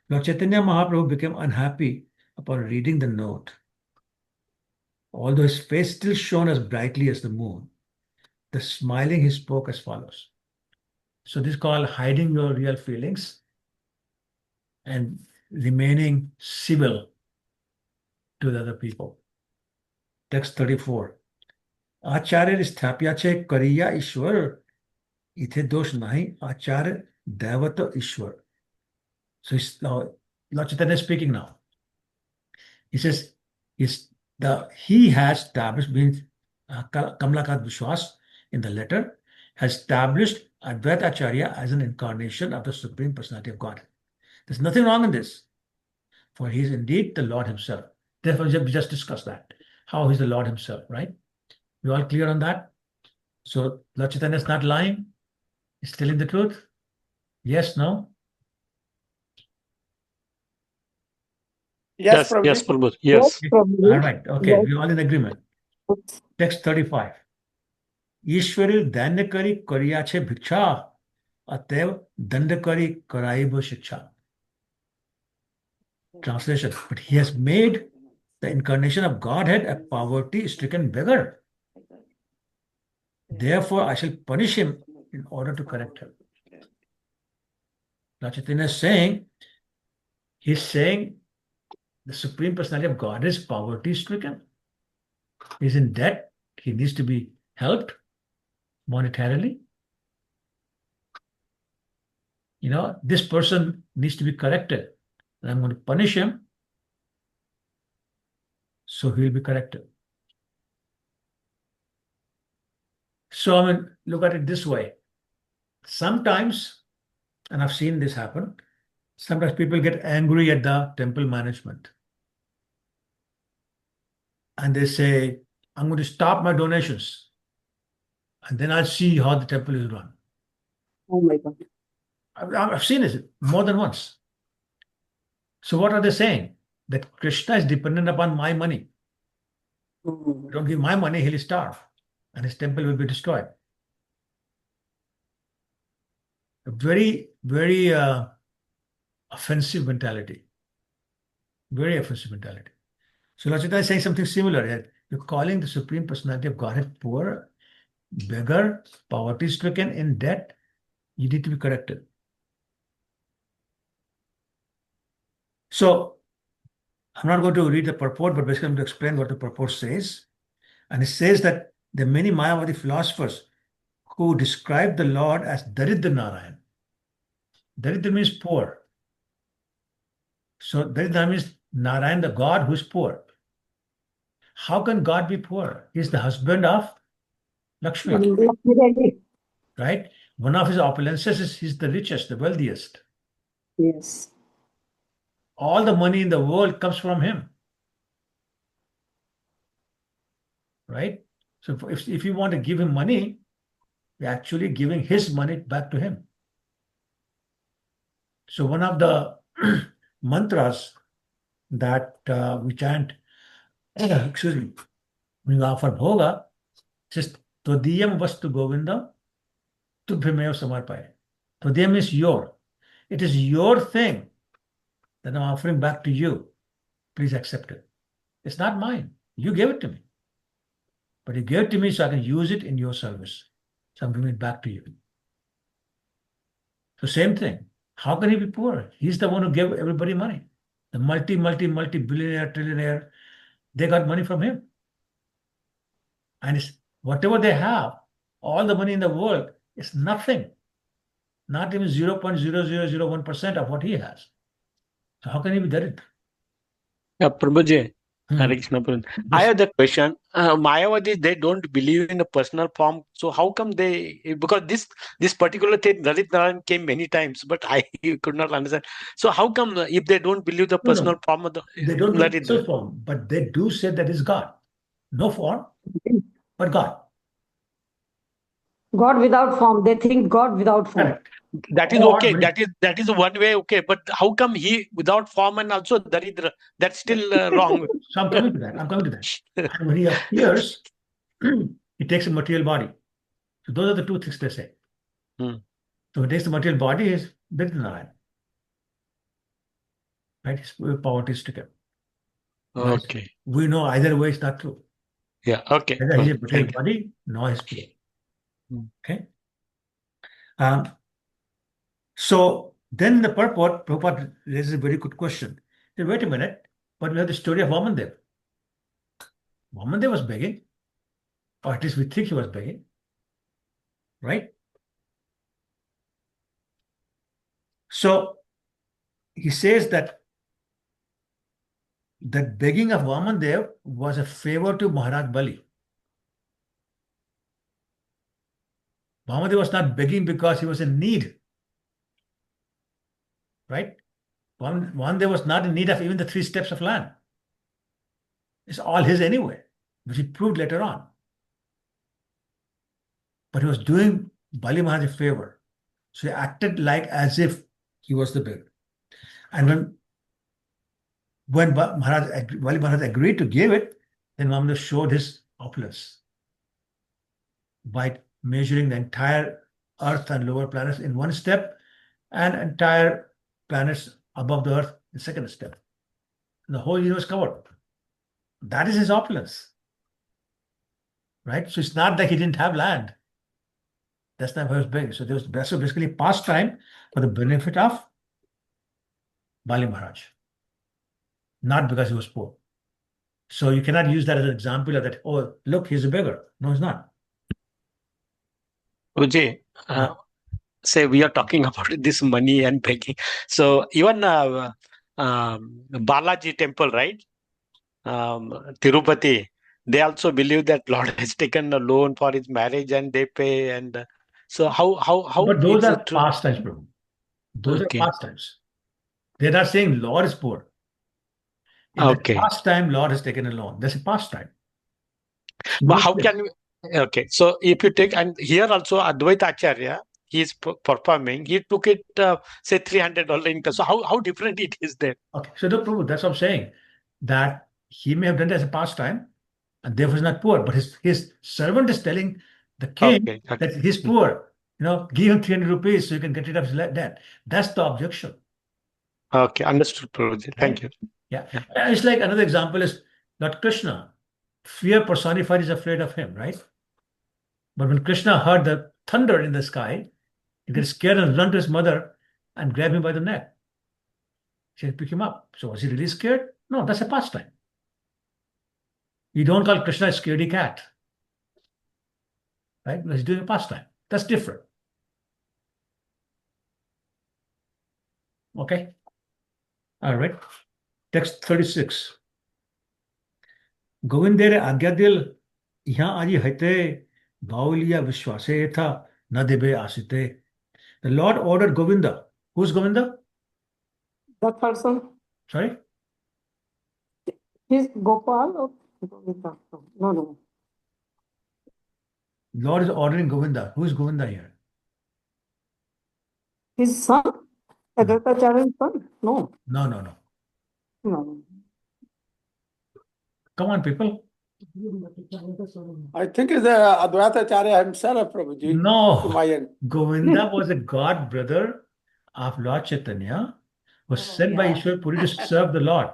Lord Chaitanya Mahaprabhu became unhappy upon reading the note. Although his face still shone as brightly as the moon, the smiling he spoke as follows. So this is called hiding your real feelings and remaining civil to the other people. Text 34. आचार्य स्थाप्या छे करिया ईश्वर इथे दोष नहीं आचार्य दैवत ईश्वर. So Lord Chaitanya is speaking now. He says he has established, means Kamalakat Vishwas in the letter has established Advait Acharya as an incarnation of the Supreme Personality of God. There's nothing wrong in this, for he is indeed the Lord himself. Therefore, we just discussed that, how he's the Lord himself, right? You all clear on that? So Lord Chaitanya is not lying. He's telling the truth. Yes, no? Yes, Prabhuji. Yes, Prabhu. Yes. All right. Okay. Yes. We're all in agreement. Text 35. ईश्वरी दैन्य करी करिया छे भिक्षा अतएव दंड करी कराइब शिक्षा. Translation. But he has made the incarnation of Godhead a poverty-stricken beggar. Therefore, I shall punish him in order to correct him. Lord Chaitanya is saying, he's saying the Supreme Personality of God is poverty-stricken. He's in debt. He needs to be helped monetarily. You know, this person needs to be corrected. And I'm going to punish him, so he will be corrected. So, I mean, look at it this way. Sometimes, and I've seen this happen, sometimes people get angry at the temple management. And they say, I'm going to stop my donations. And then I'll see how the temple is run. Oh my God. I've seen this more than once. So what are they saying? That Krishna is dependent upon my money. Don't give my money, he'll starve. And his temple will be destroyed. A very, very offensive mentality. Very offensive mentality. So Lord Chaitanya is saying something similar here. You're calling the Supreme Personality of Godhead poor, beggar, poverty-stricken, in debt. You need to be corrected. So I'm not going to read the purport, but basically I'm going to explain what the purport says. And it says that there are many Mayavadi philosophers who describe the Lord as Daridra Narayan. Daridra means poor. So Daridra means Narayan, the God who is poor. How can God be poor? He's the husband of Lakshmi, right? One of his opulences is he's the richest, the wealthiest. Yes. All the money in the world comes from him, right? So if you want to give him money, you're actually giving his money back to him. So one of the mantras that we chant, excuse me, when you offer bhoga, says Todiyam vastu govinda tubhyamev samarpaya. Todiyam means your. It is your thing that I'm offering back to you. Please accept it. It's not mine. You gave it to me. But you gave it to me so I can use it in your service. So I'm giving it back to you. So same thing. How can he be poor? He's the one who gave everybody money. The multi-billionaire, trillionaire, they got money from him. And it's, whatever they have, all the money in the world, is nothing. Not even 0.0001% of what he has. So how can he be Darit? Prabhuji, Hmm. Hare Krishna, Prabhuji. I have the question. Mayavadi, they don't believe in a personal form. So how come they? Because this particular thing, Lalit Narayan came many times, but I could not understand. So how come if they don't believe the personal No, form of the they don't believe Lalit personal form, but they do say that is God. No form, but God. God without form. They think God without form. Correct. That is Or okay. when That is one way okay. But how come he without form and also Daridra? That's still wrong. So I'm coming to that. And when he appears, he takes a material body. So those are the two things they say. Hmm. So when he takes the material body, he's bigger than Narayan. Right? His poverty is stricken. Okay. We know either way is not true. Yeah. Okay. Either he's a material Thank you. body, nor his poor. Hmm. Okay. So then the purport, Prabhupada raises a very good question. Say, wait a minute, but we have the story of Vamandev. Vamandev was begging, or at least we think he was begging, right? So he says that begging of Vamandev was a favor to Maharaj Bali. Vamandev was not begging because he was in need, right? Vamandev was not in need of even the 3 steps of land. It's all his anyway, which he proved later on. But he was doing Bali Maharaj a favor. So he acted like as if he was the beggar. And when Bali Maharaj agreed to give it, then Vamandev showed his opulence by measuring the entire earth and lower planets in 1 step and entire planets above the earth in 2nd step. And the whole universe covered. That is his opulence. Right? So it's not that he didn't have land. That's not why he was begging. So there was basically pastime for the benefit of Bali Maharaj, not because he was poor. So you cannot use that as an example of that, oh, look, he's a beggar. No, he's not. Uji, say we are talking about this money and begging. So even Balaji temple, right? Tirupati, they also believe that Lord has taken a loan for his marriage and they pay. And so how But those it's are true? pastimes, Prabhu. Those are Okay. pastimes. They're not saying Lord is poor. In the Okay. pastime, Lord has taken a loan. That's a pastime. But how can we? Okay, so if you take, and here also Advait Acharya, he is performing. He took it, say $300 interest. So how different it is there? Okay, so no, Prabhu, that's what I'm saying. That he may have done it as a pastime, and therefore he's not poor. But his servant is telling the king Okay. that he's poor. Give him 300 rupees so you can get rid of his debt. That's the objection. Okay, understood, Prabhuji. Thank you. Yeah. It's like another example is Lord Krishna. Fear personified is afraid of him, right? But when Krishna heard the thunder in the sky, he gets scared and run to his mother and grab him by the neck. She had to pick him up. So was he really scared? No, that's a pastime. You don't call Krishna a scaredy cat, right? He's doing a pastime. That's different. Okay? All right. Text 36. Govindere agyadil यहाँ आजी हते बाउलिया विश्वासे था न देबे आसिते. The Lord ordered Govinda. Who's Govinda? The third son. Sorry? He's Gopal or Govinda? No. Lord is ordering Govinda. Who is Govinda here? His son? Advait Acharya's son? No. No. No. Come on, people. I think it's Advait Acharya himself, Prabhuji. No. Govinda was a god brother of Lord Chaitanya, was sent by Ishwar Puri to serve the Lord.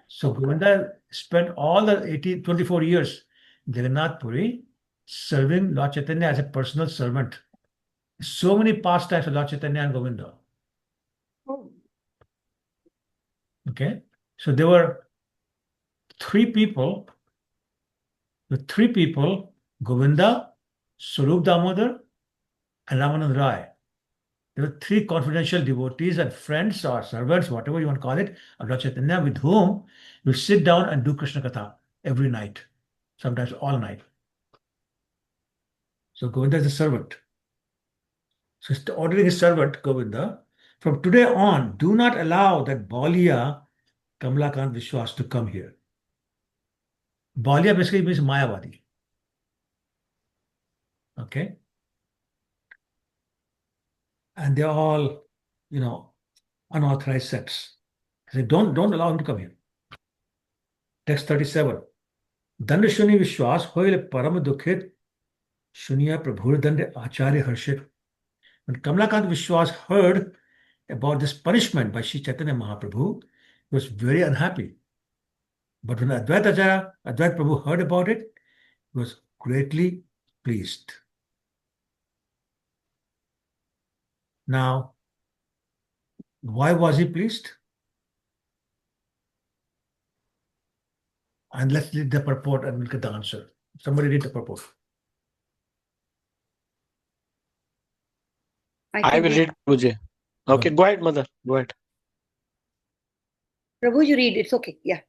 So Govinda spent all the 24 years in Jagannath Puri serving Lord Chaitanya as a personal servant. So many pastimes of Lord Chaitanya and Govinda. Okay, so there were three people, Govinda, Swarup Damodar, and Ramanand Rai. There were 3 confidential devotees and friends or servants, whatever you want to call it, of Lord Chaitanya, with whom you sit down and do Krishna Katha every night, sometimes all night. So Govinda is a servant. So he's ordering his servant, Govinda, from today on, do not allow that Balia Kamalakant Vishwas to come here. Balia basically means Mayavadi. Okay? and they're all, unauthorized sects. He said, don't allow him to come here. Text 37. Dand shuni vishwas hoile param dukhit shuniya prabhur dand acharya harshit. When Kamalakant Vishwas heard about this punishment by Sri Chaitanya Mahaprabhu, he was very unhappy. But when Advait Prabhu heard about it, he was greatly pleased. Now, why was he pleased? And let's read the purport and we'll get the answer. Somebody read the purport. I will read, Prabhuji. Okay, go ahead, mother. Go ahead. Prabhu, you read. It's okay. Yeah.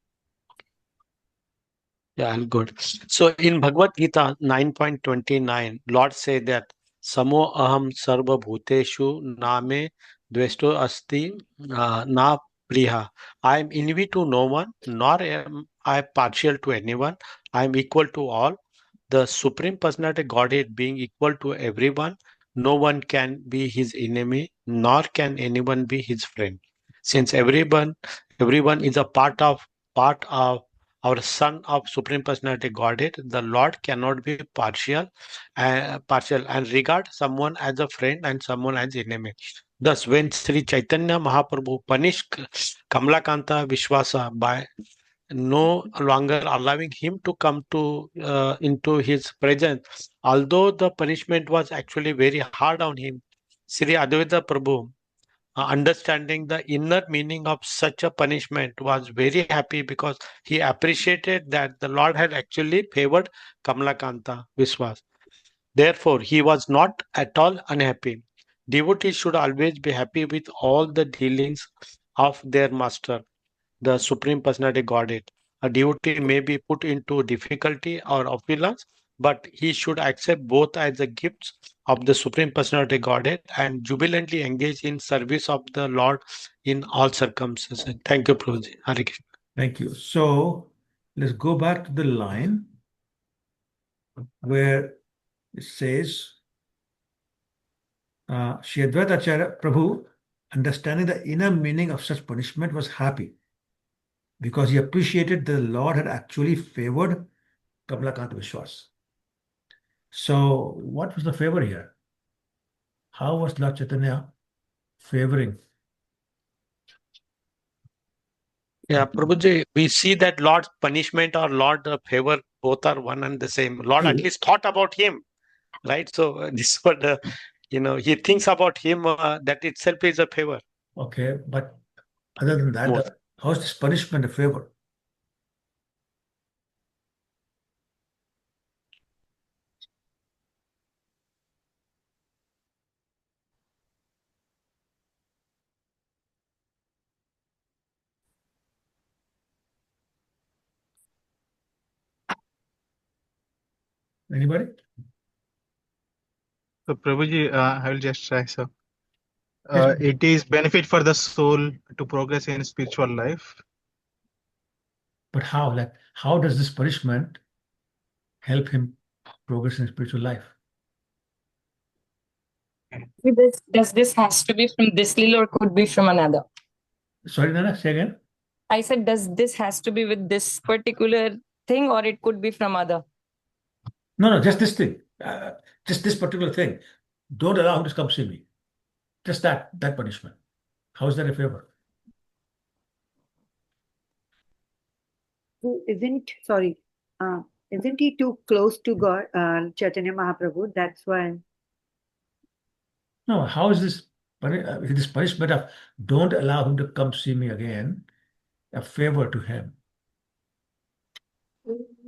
Yeah, I'm good. So in Bhagavad Gita 9.29, Lord said that Samo aham sarva bhuteshu name dvesto asti na priha. I am envy to no one, nor am I partial to anyone. I am equal to all. The Supreme Personality Godhead being equal to everyone, no one can be his enemy, nor can anyone be his friend. Since everyone is a part of our Son of Supreme Personality Godhead, the Lord cannot be partial and regard someone as a friend and someone as enemy. Thus, when Sri Chaitanya Mahaprabhu punished Kamalakanta Vishwasa by no longer allowing him to come to into his presence, although the punishment was actually very hard on him, Sri Advaita Prabhu, understanding the inner meaning of such a punishment, was very happy because he appreciated that the Lord had actually favored Kamalakanta Viswas. Therefore, he was not at all unhappy. Devotees should always be happy with all the dealings of their master, the Supreme Personality Godhead. A devotee may be put into difficulty or opulence, but he should accept both as the gifts of the Supreme Personality Godhead and jubilantly engage in service of the Lord in all circumstances. Thank you, Prabhuji. Hare Krishna. Thank you. So let's go back to the line where it says, Sri Advait Acharya Prabhu, understanding the inner meaning of such punishment, was happy because he appreciated the Lord had actually favored Kamalakanta Vishwas. So what was the favor here? How was Lord Chaitanya favoring? Yeah, Prabhuji, we see that Lord's punishment or Lord favor both are one and the same. Lord at least thought about him, right? So this is what he thinks about him. That itself is a favor. Okay, but other than that, how is this punishment a favor? Anybody? So, Prabhuji, I will just try. So, it is benefit for the soul to progress in spiritual life. But how? Like, how does this punishment help him progress in spiritual life? Does this has to be from this Lila or could be from another? Sorry, Nana, say again. I said, does this has to be with this particular thing or it could be from other? No, just this thing. Just this particular thing. Don't allow him to come see me. Just that punishment. How is that a favor? Isn't he too close to God, Chaitanya Mahaprabhu? That's why. No, how is this punishment of don't allow him to come see me again a favor to him?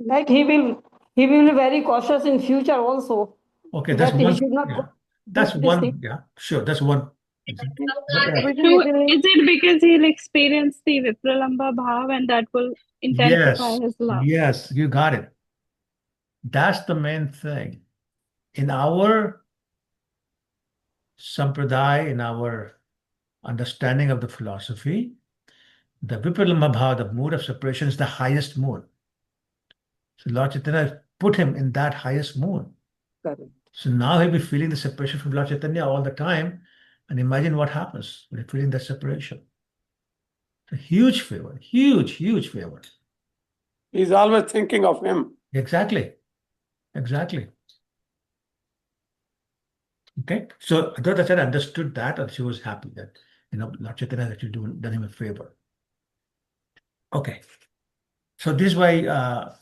Like he will be very cautious in future also. Okay, that's one. That's one. thing. Yeah, sure. That's one. Is it because he'll experience the Vipralamba Bhav and that will intensify his love? Yes, you got it. That's the main thing. In our sampradaya, in our understanding of the philosophy, the Vipralamba Bhav, the mood of separation, is the highest mood. So Lord Chaitanya put him in that highest mood. Correct. So now he'll be feeling the separation from Lord Chaitanya all the time, And imagine what happens when you feel in that separation. It's a huge favor, huge, huge favor. He's always thinking of him. Exactly. Exactly. Okay. So Advaita Acharya understood that, and she was happy that, Lord Chaitanya has actually done him a favor. Okay. So this is why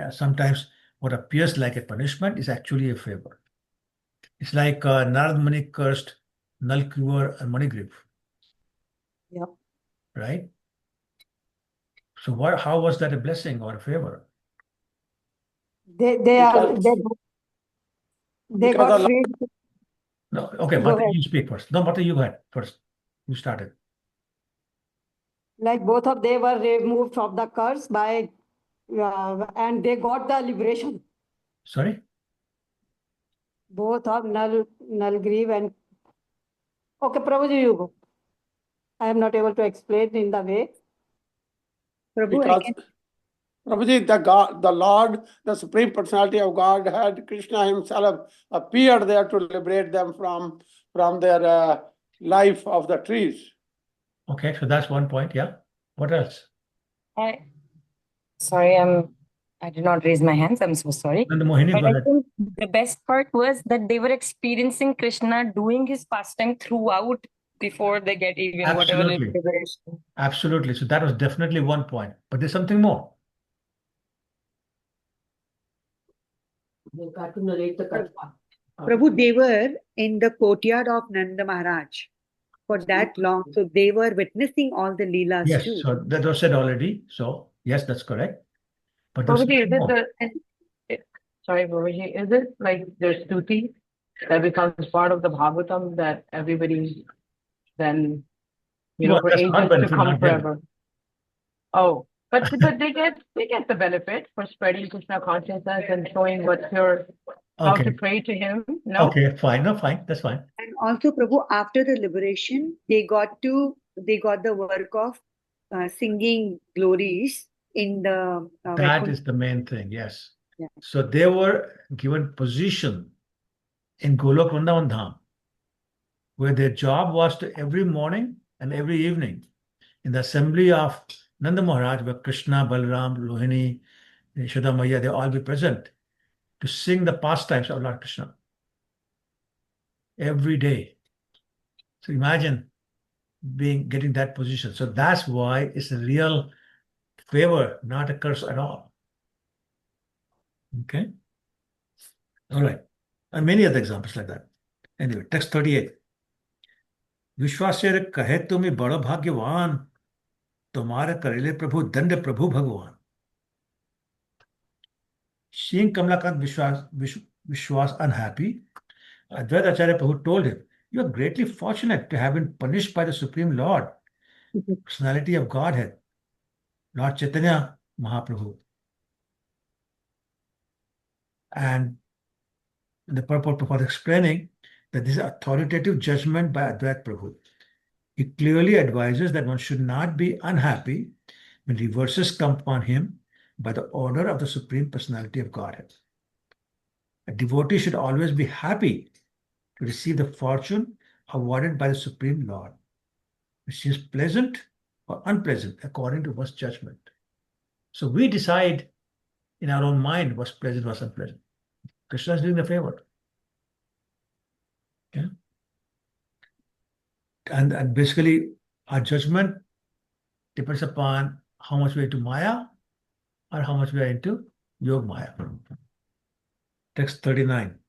sometimes what appears like a punishment is actually a favor. It's like Narad Muni cursed Nalkuvar and Manigriv. Yeah. Right? So how was that a blessing or a favor? They Because- got because freed. No, okay, Go Mata, ahead. you speak first. No, Mata, you go ahead first. You started. Like both of they were removed from the curse by, and they got the liberation. Sorry? Both of Nalgriv and. Okay, Prabhuji, you go. I am not able to explain in the way. Prabhu, I because can. Prabhuji, the Lord, the Supreme Personality of God, had Krishna himself appeared there to liberate them from their life of the trees. Okay, so that's one point. Yeah. What else? Sorry, I did not raise my hands. I'm so sorry. And the Mohini, But go I ahead. think the best part was that they were experiencing Krishna doing his pastime throughout before they get even whatever Absolutely. liberation. Absolutely. So that was definitely one point. But there's something more. They got to narrate the Katha. Prabhu, they were in the courtyard of Nanda Maharaj for that long. So they were witnessing all the Leelas Yes, too. so that was said already. So yes, that's correct. But there's Prabhuji, something more. sorry, Prabhuji, is it like there's Stuti that becomes part of the Bhagavatam that everybody then, Well, for that's our ages to benefit, come not them. forever? Oh, but they get the benefit for spreading Krishna consciousness and showing what's your how to Okay. pray to him. No. Okay, fine. No, fine. That's fine. And also, Prabhu, after the liberation, they got the work of singing glories in the That is the main thing. Yes. Yeah. So they were given position in Golok Vrindavan Dham, where their job was to every morning and every evening in the assembly of Nanda Maharaj, where Krishna, Balram, Lohini, Yashoda Maya, they all be present to sing the pastimes of Lord Krishna every day. So imagine getting that position. So that's why it's a real favor, not a curse at all. Okay. All right. And many other examples like that. Anyway, text 38. विश्वास्य कहे तुम्हें बड़ो भाग्यवान तुम्हारे करेले प्रभु दंड प्रभु भगवान. Seeing Kamalakant Vishwas unhappy, Advaita Acharya Prabhu told him, "You are greatly fortunate to have been punished by the Supreme Lord, personality of Godhead, Lord Chaitanya Mahaprabhu." And the purport was explaining that this is authoritative judgment by Advaita Prabhu. He clearly advises that one should not be unhappy when reverses come upon him by the order of the Supreme Personality of Godhead. A devotee should always be happy to receive the fortune awarded by the Supreme Lord, which is pleasant or unpleasant according to one's judgment. So we decide in our own mind what's pleasant, what's unpleasant. Krishna is doing the favor. Okay? And basically, our judgment depends upon how much we're into Maya or how much we are into Yog Maya. Text 39.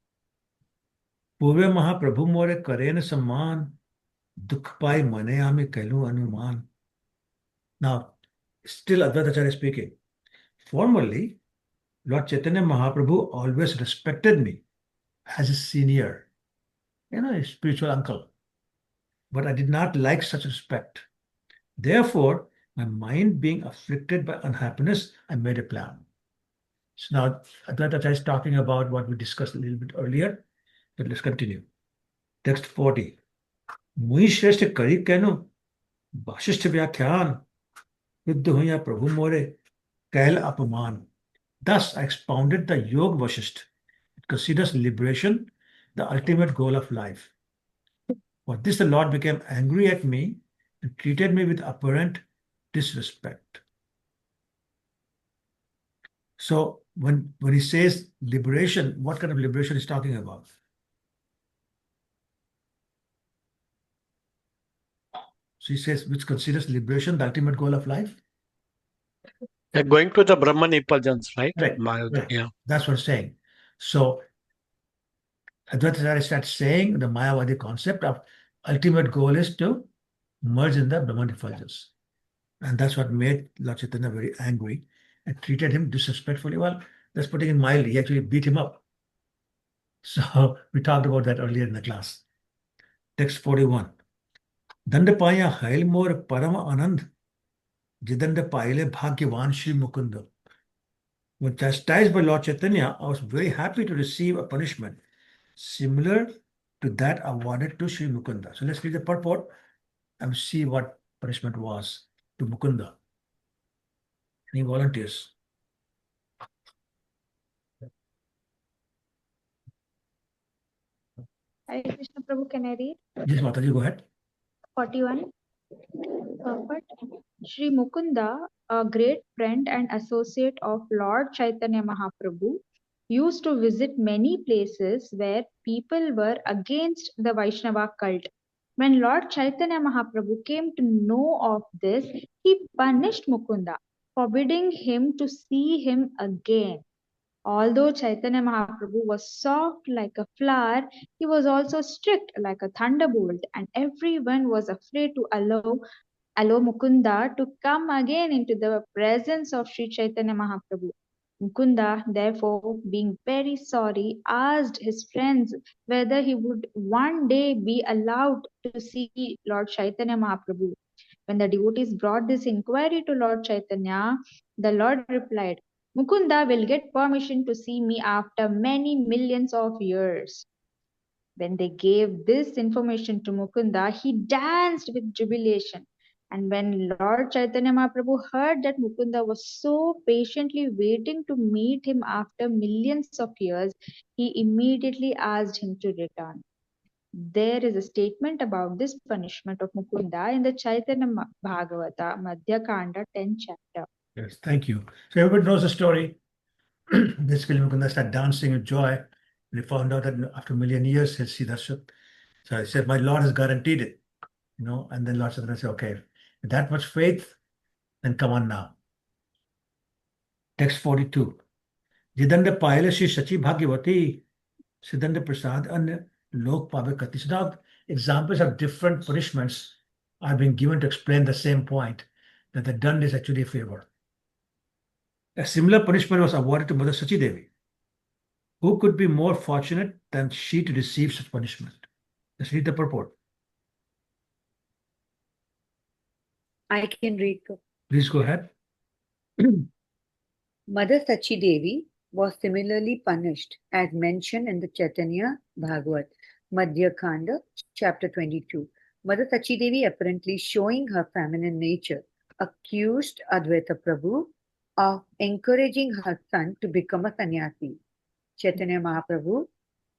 पूर्वे महाप्रभु मोरे करेन सम्मान दुख पाई मने आमे कहलू अनुमान. Now, still Advaita Acharya speaking. Formerly, Lord Chaitanya Mahaprabhu always respected me as his senior, his spiritual uncle. But I did not like such respect. Therefore, my mind being afflicted by unhappiness, I made a plan. So now Advaita Acharya is talking about what we discussed a little bit earlier. But let's continue. Text 40. मुई श्रेष्ठ करी कहनो वाशिष्ठ व्याख्यान युद्ध हुआ प्रभु मोरे कहल अपमान. Thus I expounded the Yoga Vasishtha. It considers liberation the ultimate goal of life. For this the Lord became angry at me and treated me with apparent disrespect. So when he says liberation, what kind of liberation is talking about? So he says, which considers liberation the ultimate goal of life? Going to the Brahman effulgence, right? Right. Yeah. That's what I'm saying. So Advaita Acharya starts saying the Mayavadi concept of ultimate goal is to merge in the Brahman effulgence. And that's what made Lord Chaitanya very angry and treated him disrespectfully. Well, that's putting it mildly. He actually beat him up. So we talked about that earlier in the class. Text 41. Dandapaya hail more parama anand, jidanda paile bhagyavan Shri Mukunda. When chastised by Lord Chaitanya, I was very happy to receive a punishment similar to that awarded to Sri Mukunda. So let's read the purport and see what punishment was to Mukunda. Any volunteers? Hare Krishna Prabhu, can I read? Yes, Mataji, go ahead. 41. But Sri Mukunda, a great friend and associate of Lord Chaitanya Mahaprabhu, used to visit many places where people were against the Vaishnava cult. When Lord Chaitanya Mahaprabhu came to know of this, he punished Mukunda, forbidding him to see him again. Although Chaitanya Mahaprabhu was soft like a flower, he was also strict like a thunderbolt, and everyone was afraid to allow Mukunda to come again into the presence of Sri Chaitanya Mahaprabhu. Mukunda, therefore, being very sorry, asked his friends whether he would one day be allowed to see Lord Chaitanya Mahaprabhu. When the devotees brought this inquiry to Lord Chaitanya, the Lord replied, Mukunda will get permission to see me after many millions of years. When they gave this information to Mukunda, he danced with jubilation. And when Lord Chaitanya Mahaprabhu heard that Mukunda was so patiently waiting to meet him after millions of years, he immediately asked him to return. There is a statement about this punishment of Mukunda in the Chaitanya Bhagavata, Madhya Kanda, 10th chapter. Yes, thank you. So everybody knows the story. Basically, Mukunda started dancing with joy. And he found out that after a million years, he'll see Darshan. So he said, my Lord has guaranteed it. And then Lord Chaitanya said, okay, with that much faith, then come on now. Text 42. Jidanda Paila Shri Sachi Bhagyavati, Siddhanda Prasad, and Lok Pave Kati. So now examples of different punishments are being given to explain the same point, that the dand is actually a favor. A similar punishment was awarded to Mother Sachi Devi. Who could be more fortunate than she to receive such punishment? Let's read the purport. I can read. Please go ahead. Mother Sachi Devi was similarly punished as mentioned in the Chaitanya Bhagavat, Madhya Kanda, chapter 22. Mother Sachi Devi, apparently showing her feminine nature, accused Advaita Prabhu of encouraging her son to become a sannyasi. Chaitanya Mahaprabhu,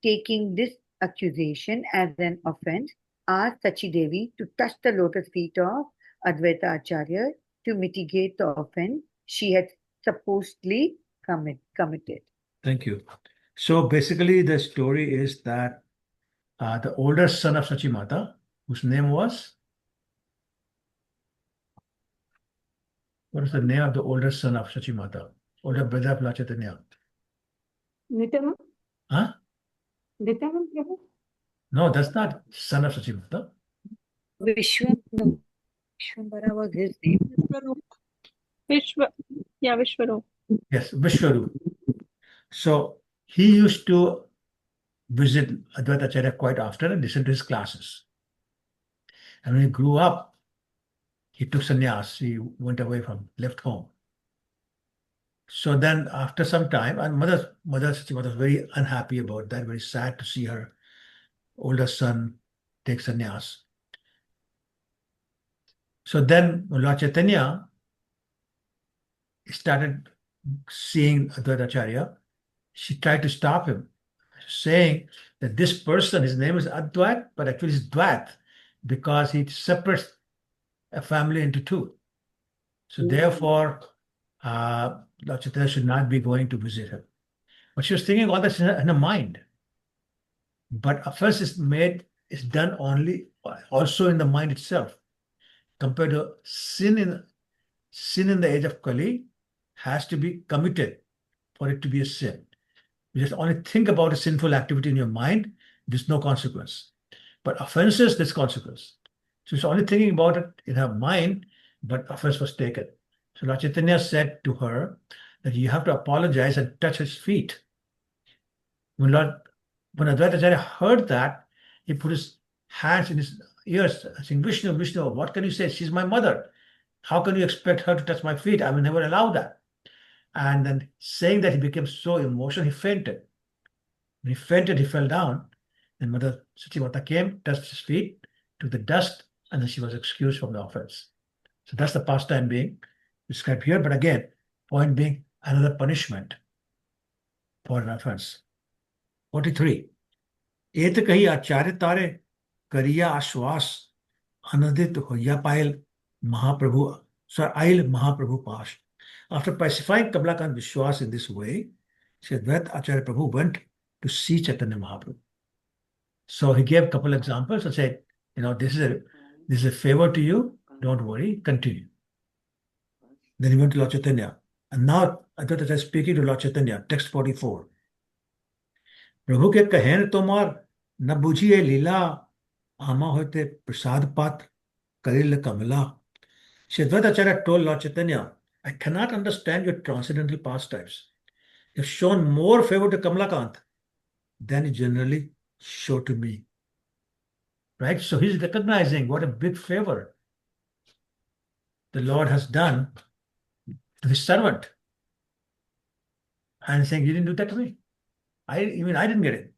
taking this accusation as an offense, asked Sachi Devi to touch the lotus feet of Advaita Acharya to mitigate the offense she had supposedly committed. Thank you. So basically, the story is that the older son of Sachi Mata, whose name was? What is the name of the older son of Sachi Mata? Older brother of Lord Chaitanya? Nityanand? Huh? Nityanand Prabhu? No, that's not son of Sachi Mata. Vishwambara was his name. Vishwarup. Yes, Vishwarup. So he used to visit Advaita Acharya quite often and listen to his classes. And when he grew up, he took sannyas. He went away left home. So then after some time, and Mother Sachi Mata was very unhappy about that, very sad to see her older son take sannyas. So then when Lord Chaitanya started seeing Advaita Acharya, she tried to stop him. saying that this person, his name is Advait, but actually it's Dvait because he separates a family into two. So therefore, Lord Chaitanya should not be going to visit him. But she was thinking all this in her mind. But offense is done only also in the mind itself. Compared to sin in the age of Kali has to be committed for it to be a sin. You just only think about a sinful activity in your mind, there's no consequence. But offenses, there's consequence. So she's only thinking about it in her mind, but offense was taken. So Lord Chaitanya said to her that you have to apologize and touch his feet. When Advaita Acharya heard that, he put his hands in his ears, saying, Vishnu, Vishnu, what can you say? She's my mother. How can you expect her to touch my feet? I will never allow that. And then saying that, he became so emotional, he fainted. When he fainted, he fell down. And Mother Satyavata came, touched his feet, took the dust, and then she was excused from the offense. So that's the pastime being described here. But again, point being another punishment for an offense. 43. एत कही आचार्य तारे करिया आश्वास अनदित होया पायल Mahaprabhu, sorry, Ail Mahaprabhu Pash. After pacifying Kamalakant Vishwas in this way, Advait Acharya Prabhu went to see Chaitanya Mahaprabhu. So he gave a couple examples and said, this is a favor to you, don't worry, continue. Then he went to Lord Chaitanya. And now Advait Acharya is speaking to Lord Chaitanya, text 44. प्रभु के कहेन तोमार न बुझिए लीला आमा होते प्रसाद पात कलिल kamala. Advait Acharya told Lord Chaitanya, I cannot understand your transcendental pastimes. You have shown more favor to Kamalakant than you generally show to me. Right? So he's recognizing what a big favor the Lord has done to his servant. And saying, you didn't do that to me. I didn't get it.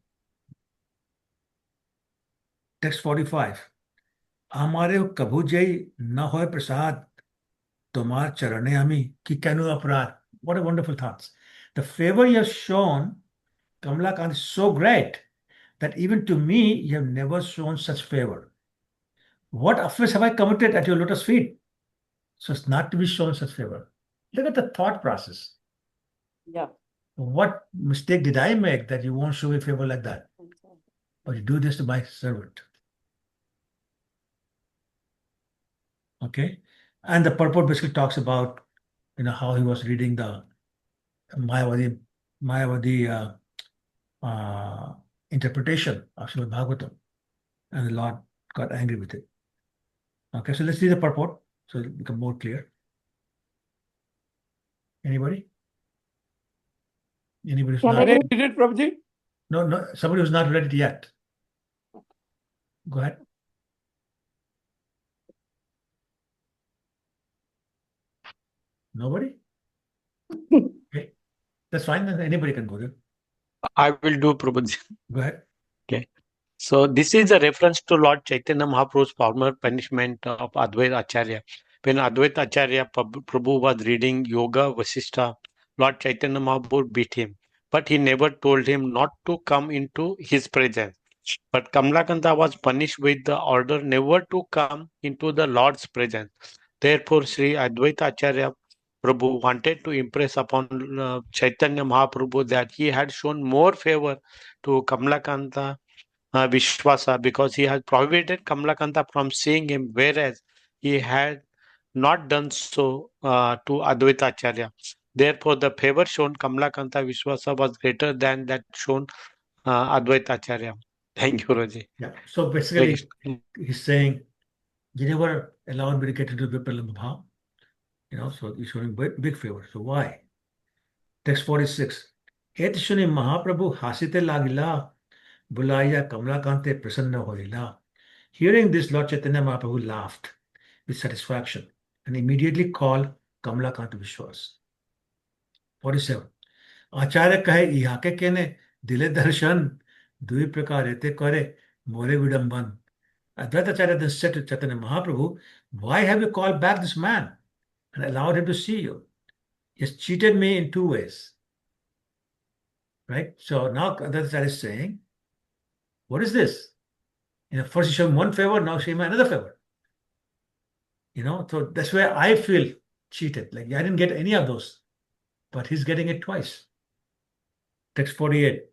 Text 45. Amare kabhu jai na hoy prasad tomar charane ami ki kanu aparad. What a wonderful thoughts. The favor you have shown Kamalakant is so great that even to me you have never shown such favor. What offense have I committed at your lotus feet so as not to be shown such favor? Look at the thought process. Yeah. What mistake did I make that you won't show me favor like that? But you do this to my servant. Okay? And the purport basically talks about how he was reading the Mayavadi interpretation of Srimad Bhagavatam. And the Lord got angry with it. Okay, so let's read the purport so it become more clear. Anybody? Anybody who's not Read it, Prabhuji? No, somebody who's not read it yet. Go ahead. Nobody? Okay. That's fine. Then anybody can go there. I will do, Prabhuji. Go ahead. Okay. So this is a reference to Lord Chaitanya Mahaprabhu's former punishment of Advait Acharya. When Advait Acharya Prabhu was reading Yoga Vasishtha, Lord Chaitanya Mahaprabhu beat him. But he never told him not to come into his presence. But Kamalakanta was punished with the order never to come into the Lord's presence. Therefore, Sri Advaita Acharya Prabhu wanted to impress upon Chaitanya Mahaprabhu that he had shown more favor to Kamalakanta Vishwasa because he had prohibited Kamalakanta from seeing him, whereas he had not done so to Advaita Acharya. Therefore, the favor shown Kamalakanta Vishwasa was greater than that shown Advaita Acharya. Thank you, Raji. Yeah. So basically, he's saying, you never allowed me to get into Vipralambha Bhav. So he's showing big favor. So why? Text 46. Et shuni Mahaprabhu hasite lagila bulaya Kamalakante prasanna hoila. Hearing this, Lord Chaitanya Mahaprabhu laughed with satisfaction and immediately called Kamalakanta Vishwas. 47. Acharya kahe ihake kene dile darshan dui prakar ete kare more vidamban. Advait Acharya then said to Chaitanya Mahaprabhu, why have you called back this man and allowed him to see you? He has cheated me in two ways. right? So now Advaita Acharya is saying, what is this? First you show him one favor, now show him another favor. So that's where I feel cheated. Like I didn't get any of those, but he's getting it twice. Text 48.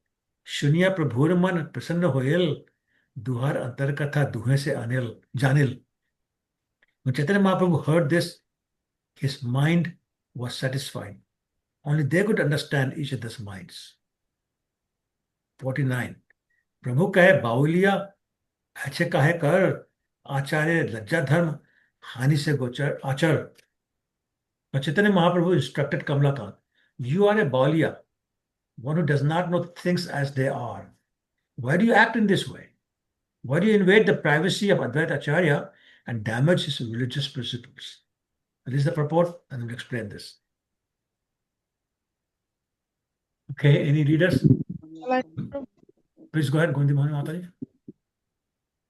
Shunya prabhur man prasanna hoyel, duhar antar katha duhe se anil janil. When Chaitanya Mahaprabhu heard this, his mind was satisfied. Only they could understand each other's minds. 49. प्रभु कहे बाउलिया अच्छे कहे कर आचार्य लज्जा धर्म हानि से गोचर आचर. Now Chaitanya Mahaprabhu instructed Kamalakant, you are a Bauliya, one who does not know things as they are. Why do you act in this way? Why do you invade the privacy of Advait Acharya and damage his religious principles? This is the purport, and we'll explain this. Okay, any readers? Please go ahead, Gondi Mohan Mataji.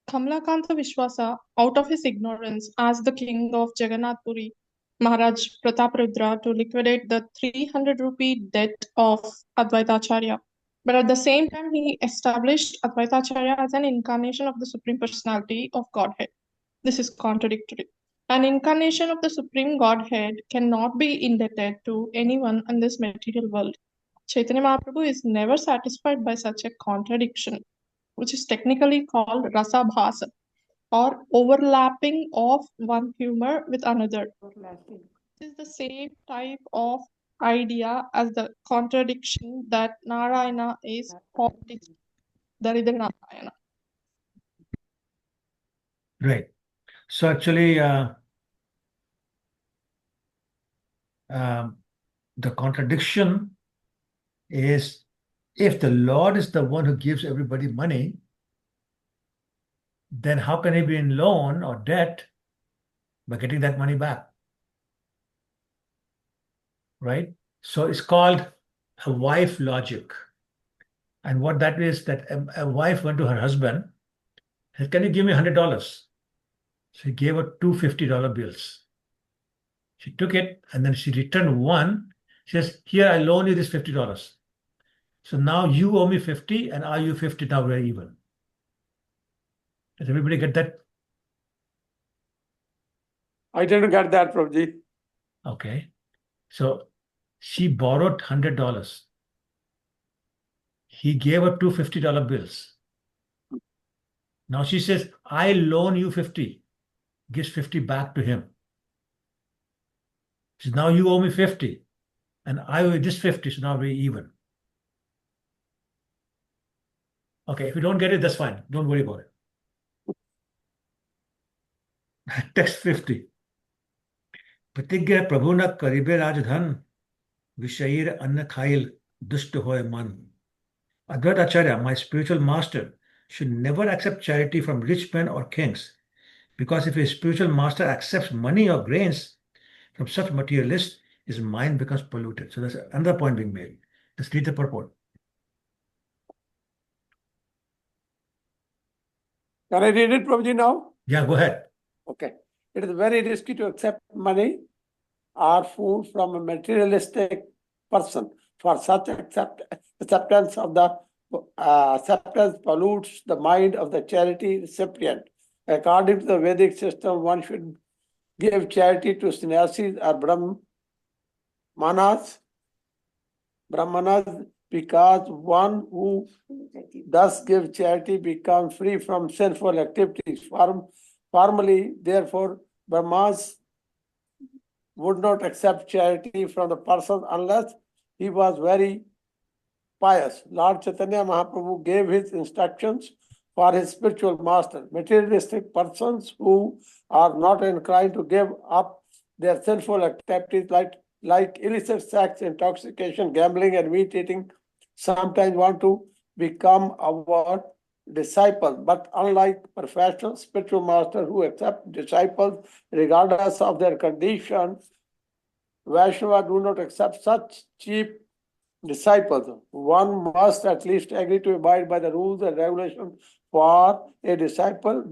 Kamalakanta Vishwasa, out of his ignorance, asked the king of Jagannath Puri, Maharaj Prataprudra, to liquidate the 300 rupee debt of Advaita Acharya. But at the same time, he established Advaita Acharya as an incarnation of the Supreme Personality of Godhead. This is contradictory. An incarnation of the Supreme Godhead cannot be indebted to anyone in this material world. Chaitanya Mahaprabhu is never satisfied by such a contradiction, which is technically called rasa bhasa, or overlapping of one humor with another. This is the same type of idea as the contradiction that Narayana is politics, Daridra Narayana. Right. So actually, the contradiction is, if the Lord is the one who gives everybody money, then how can he be in loan or debt by getting that money back? Right? So it's called a wife logic. And what that is, that a wife went to her husband, said, can you give me $100? So he gave her two $50 bills. She took it and then she returned one. She says, here, I loan you this $50. So now you owe me 50 and I owe you 50, now we're even. Does everybody get that? I didn't get that, Prabhuji. Okay. So she borrowed $100. He gave her two $50 bills. Now she says, I loan you 50. Gives 50 back to him. She says, now you owe me 50. And I owe you this 50, so now we're even. Okay, if you don't get it, that's fine. Don't worry about it. Text 50. Pratigya Prabhu na karibe rajdhan, Vishayir anna khail dushta hoy man. Advait Acharya, my spiritual master, should never accept charity from rich men or kings, because if a spiritual master accepts money or grains from such materialists, his mind becomes polluted. So that's another point being made. Let's read the purport. Can I read it, Prabhuji, now? Yeah, go ahead. Okay. It is very risky to accept money or food from a materialistic person. For such acceptance of the acceptance pollutes the mind of the charity recipient. According to the Vedic system, one should give charity to sannyasis or brahmanas, because one who thus gives charity becomes free from sinful activities. Formally, therefore, Brahmas would not accept charity from the person unless he was very pious. Lord Chaitanya Mahaprabhu gave his instructions for his spiritual master. Materialistic persons who are not inclined to give up their sinful activities like illicit sex, intoxication, gambling, and meat eating, sometimes want to become our disciples. But unlike professional spiritual masters who accept disciples regardless of their condition, Vaishnava do not accept such cheap disciples. One must at least agree to abide by the rules and regulations for a disciple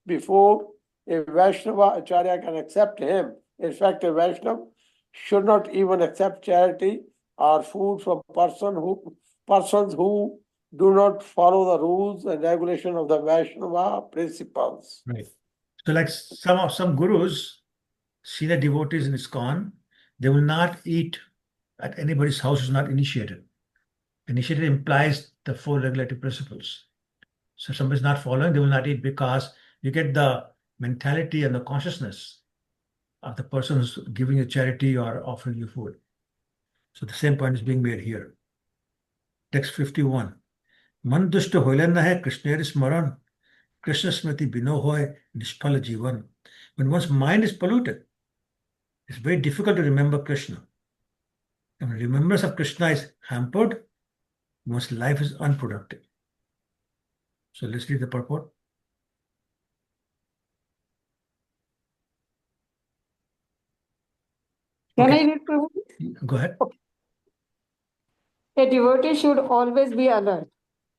before a Vaishnava Acharya can accept him. In fact, a Vaishnava should not even accept charity or food from a person who persons who do not follow the rules and regulation of the Vaishnava principles. Right. So like some gurus, senior devotees in ISKCON, they will not eat at anybody's house who's not initiated. Initiated implies the four regulative principles. So if somebody's not following, they will not eat because you get the mentality and the consciousness of the person who's giving you charity or offering you food. So the same point is being made here. Text 51. Man dushta hoilen nahe Krishner smaran, Krishna smriti bino hoy nishphala jivan. When one's mind is polluted, it's very difficult to remember Krishna. And when remembrance of Krishna is hampered, one's life is unproductive. So let's read the purport. Can Okay. I read, Prabhu? Go ahead. A devotee should always be alert,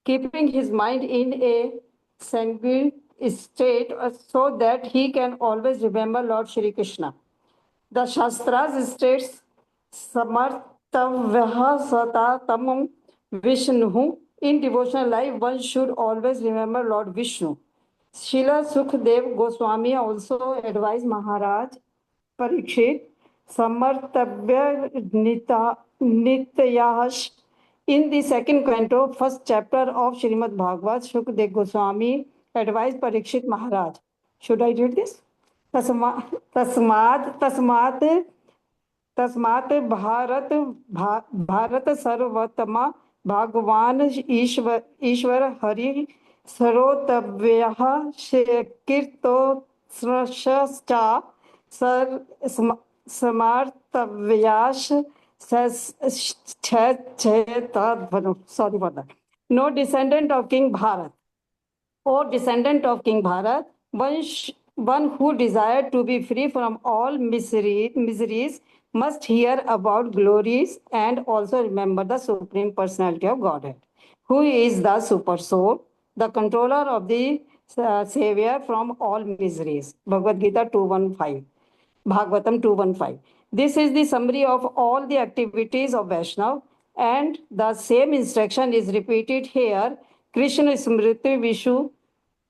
keeping his mind in a sanguine state so that he can always remember Lord Shri Krishna. The Shastras states Samartavyaha Satatamam Vishnu. In devotional life, one should always remember Lord Vishnu. Srila Sukhdev Goswami also advised Maharaj Parikshit Samartavya Nityash. In the second canto, first chapter of Srimad Bhagavad, Sukhdev Goswami advised Parikshit Maharaj. Should I read this? तस्मात् भारत सर्वोत्तमा भगवान ईश्वर Hari सर्वोत्तव्यः कीर्तोत्सश्चा समार्तव्याश sorry for that. No descendant of King Bharat or descendant of King Bharat, one who desired to be free from all miseries must hear about glories and also remember the Supreme Personality of Godhead, who is the Super Soul, the controller of the Savior from all miseries. Bhagavad Gita 2.15. Bhagavatam 2.15. This is the summary of all the activities of Vaishnav, and the same instruction is repeated here. Krishna Smriti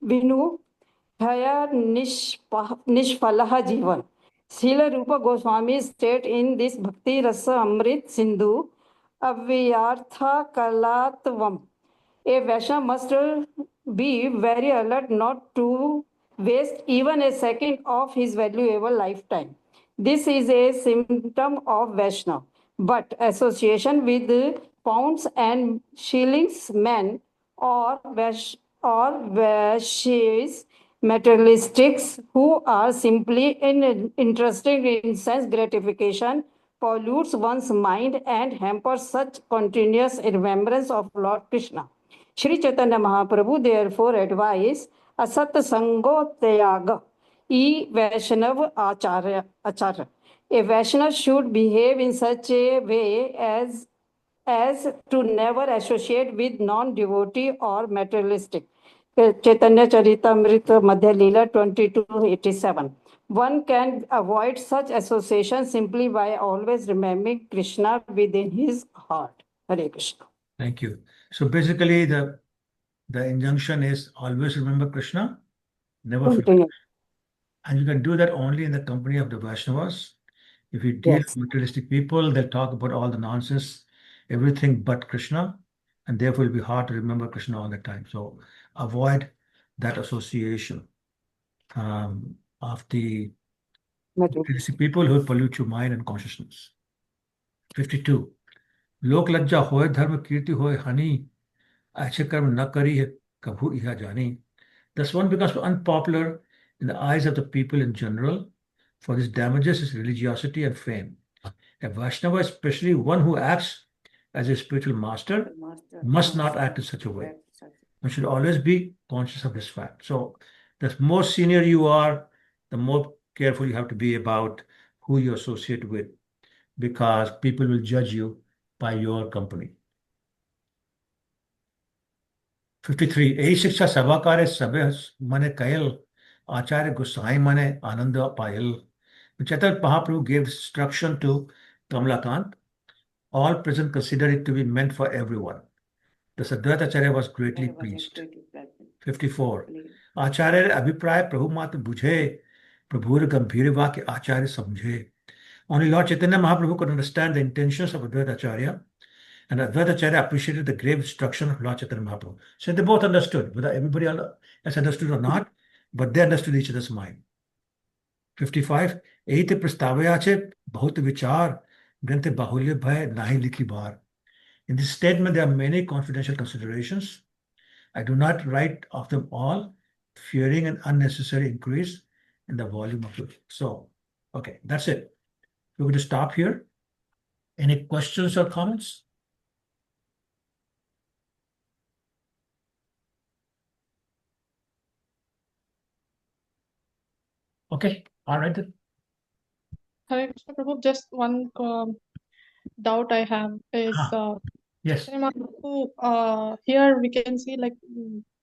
Vinu Thaya Nishpalaha Jivan. Srila Rupa Goswami state in this Bhakti Rasa Amrit Sindhu Avyartha Kalatvam. A Vaishnav must be very alert not to waste even a second of his valuable lifetime. This is a symptom of Vaishnav. But association with pounds and shillings men or Vaishyas, materialistics who are simply interested in sense gratification pollutes one's mind and hampers such continuous remembrance of Lord Krishna. Sri Chaitanya Mahaprabhu therefore advised asat sango tyaga e Vaishnav Acharya. A Vaishnav should behave in such a way as to never associate with non-devotee or materialistic. Chaitanya Charitamrita Madhya Lila 2287. One can avoid such association simply by always remembering Krishna within his heart. Hare Krishna. Thank you. So basically, the injunction is always remember Krishna, never forget. And you can do that only in the company of the Vaishnavas. If you deal with materialistic people, they'll talk about all the nonsense, everything but Krishna, and therefore it'll be hard to remember Krishna all the time. So avoid that association of the materialistic people who pollute your mind and consciousness. 52. Lok lajja hoye dharma kirti hoye hani, ache karm na kari hai kabhu iha jani. Thus one becomes unpopular in the eyes of the people in general, for this damages his religiosity and fame. A Vaishnava, especially one who acts as a spiritual master, must not act in such a way. One should always be conscious of this fact. So the more senior you are, the more careful you have to be about who you associate with, because people will judge you by your company. 53. यही शिक्षा सभा कार्य सबे मने कयल आचार्य गोसाई mane ananda payal. Chaitanya Mahaprabhu gave instruction to Kamalakant. All present considered it to be meant for everyone. Thus Advait Acharya was greatly pleased. 54. Acharya Abhipraya Prabhu Mat Bujhe, Prabhur Gambhir Vaki Acharya Samjhe. Only Lord Chaitanya Mahaprabhu could understand the intentions of Advait Acharya, and Advait Acharya appreciated the grave instruction of Lord Chaitanya Mahaprabhu. So they both understood, whether everybody else understood or not, but they understood each other's mind. 55. Eite prastavayache bahut vichar, granthe bahulya bhai nahi likhi bar. In this statement, there are many confidential considerations. I do not write of them all, fearing an unnecessary increase in the volume of it. So, okay, that's it. We're going to stop here. Any questions or comments? Okay, all right then. Hare Krishna Prabhu, just one doubt I have is Yes. here we can see like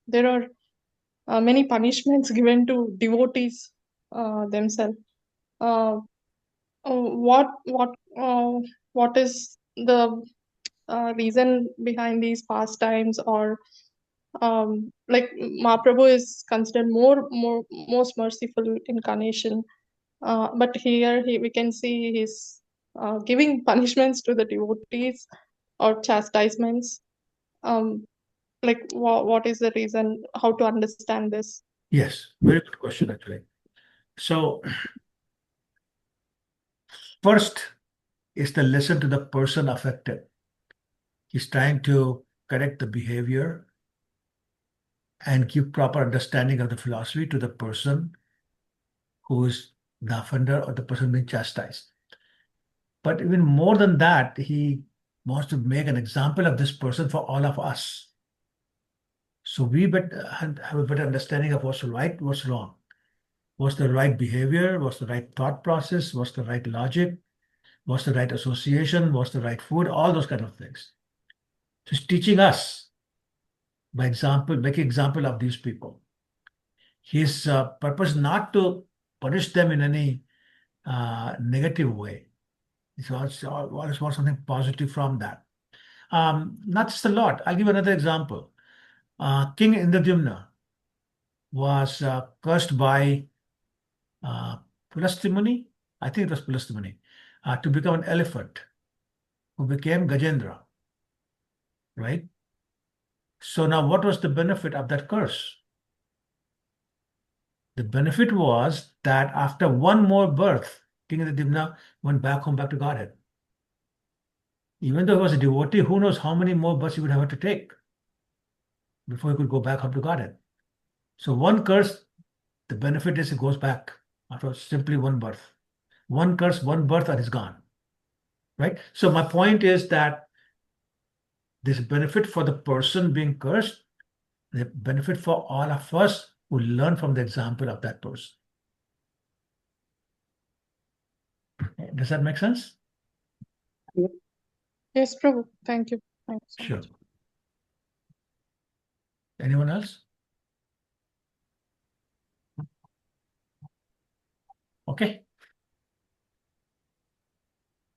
there are many punishments given to devotees themselves. What is the reason behind these pastimes, or like Mahaprabhu is considered most merciful incarnation, but here we can see he's giving punishments to the devotees or chastisements. Like what is the reason? How to understand this? Yes, very good question actually. So first is the lesson to the person affected. He's trying to correct the behavior and give proper understanding of the philosophy to the person who is the offender or the person being chastised. But even more than that, he wants to make an example of this person for all of us. So we have a better understanding of what's right, what's wrong, what's the right behavior, what's the right thought process, what's the right logic, what's the right association, what's the right food, all those kind of things. So he's teaching us by example, making example of these people. His purpose not to punish them in any negative way. He always wants something positive from that. Not just a lot. I'll give another example. King Indradyumna was cursed by Pulastimuni, I think it was Pulastimuni, to become an elephant, who became Gajendra, right? So now what was the benefit of that curse? The benefit was that after one more birth, King Indradyumna went back home, back to Godhead. Even though he was a devotee, who knows how many more births he would have to take before he could go back up to Godhead. So one curse, the benefit is it goes back after simply one birth. One curse, one birth, and he's gone. Right? So my point is that this benefit for the person being cursed, the benefit for all of us who learn from the example of that person. Does that make sense? Yes, Prabhu. Thank you. Thank you so Sure. much. Anyone else? Okay.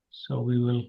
So we will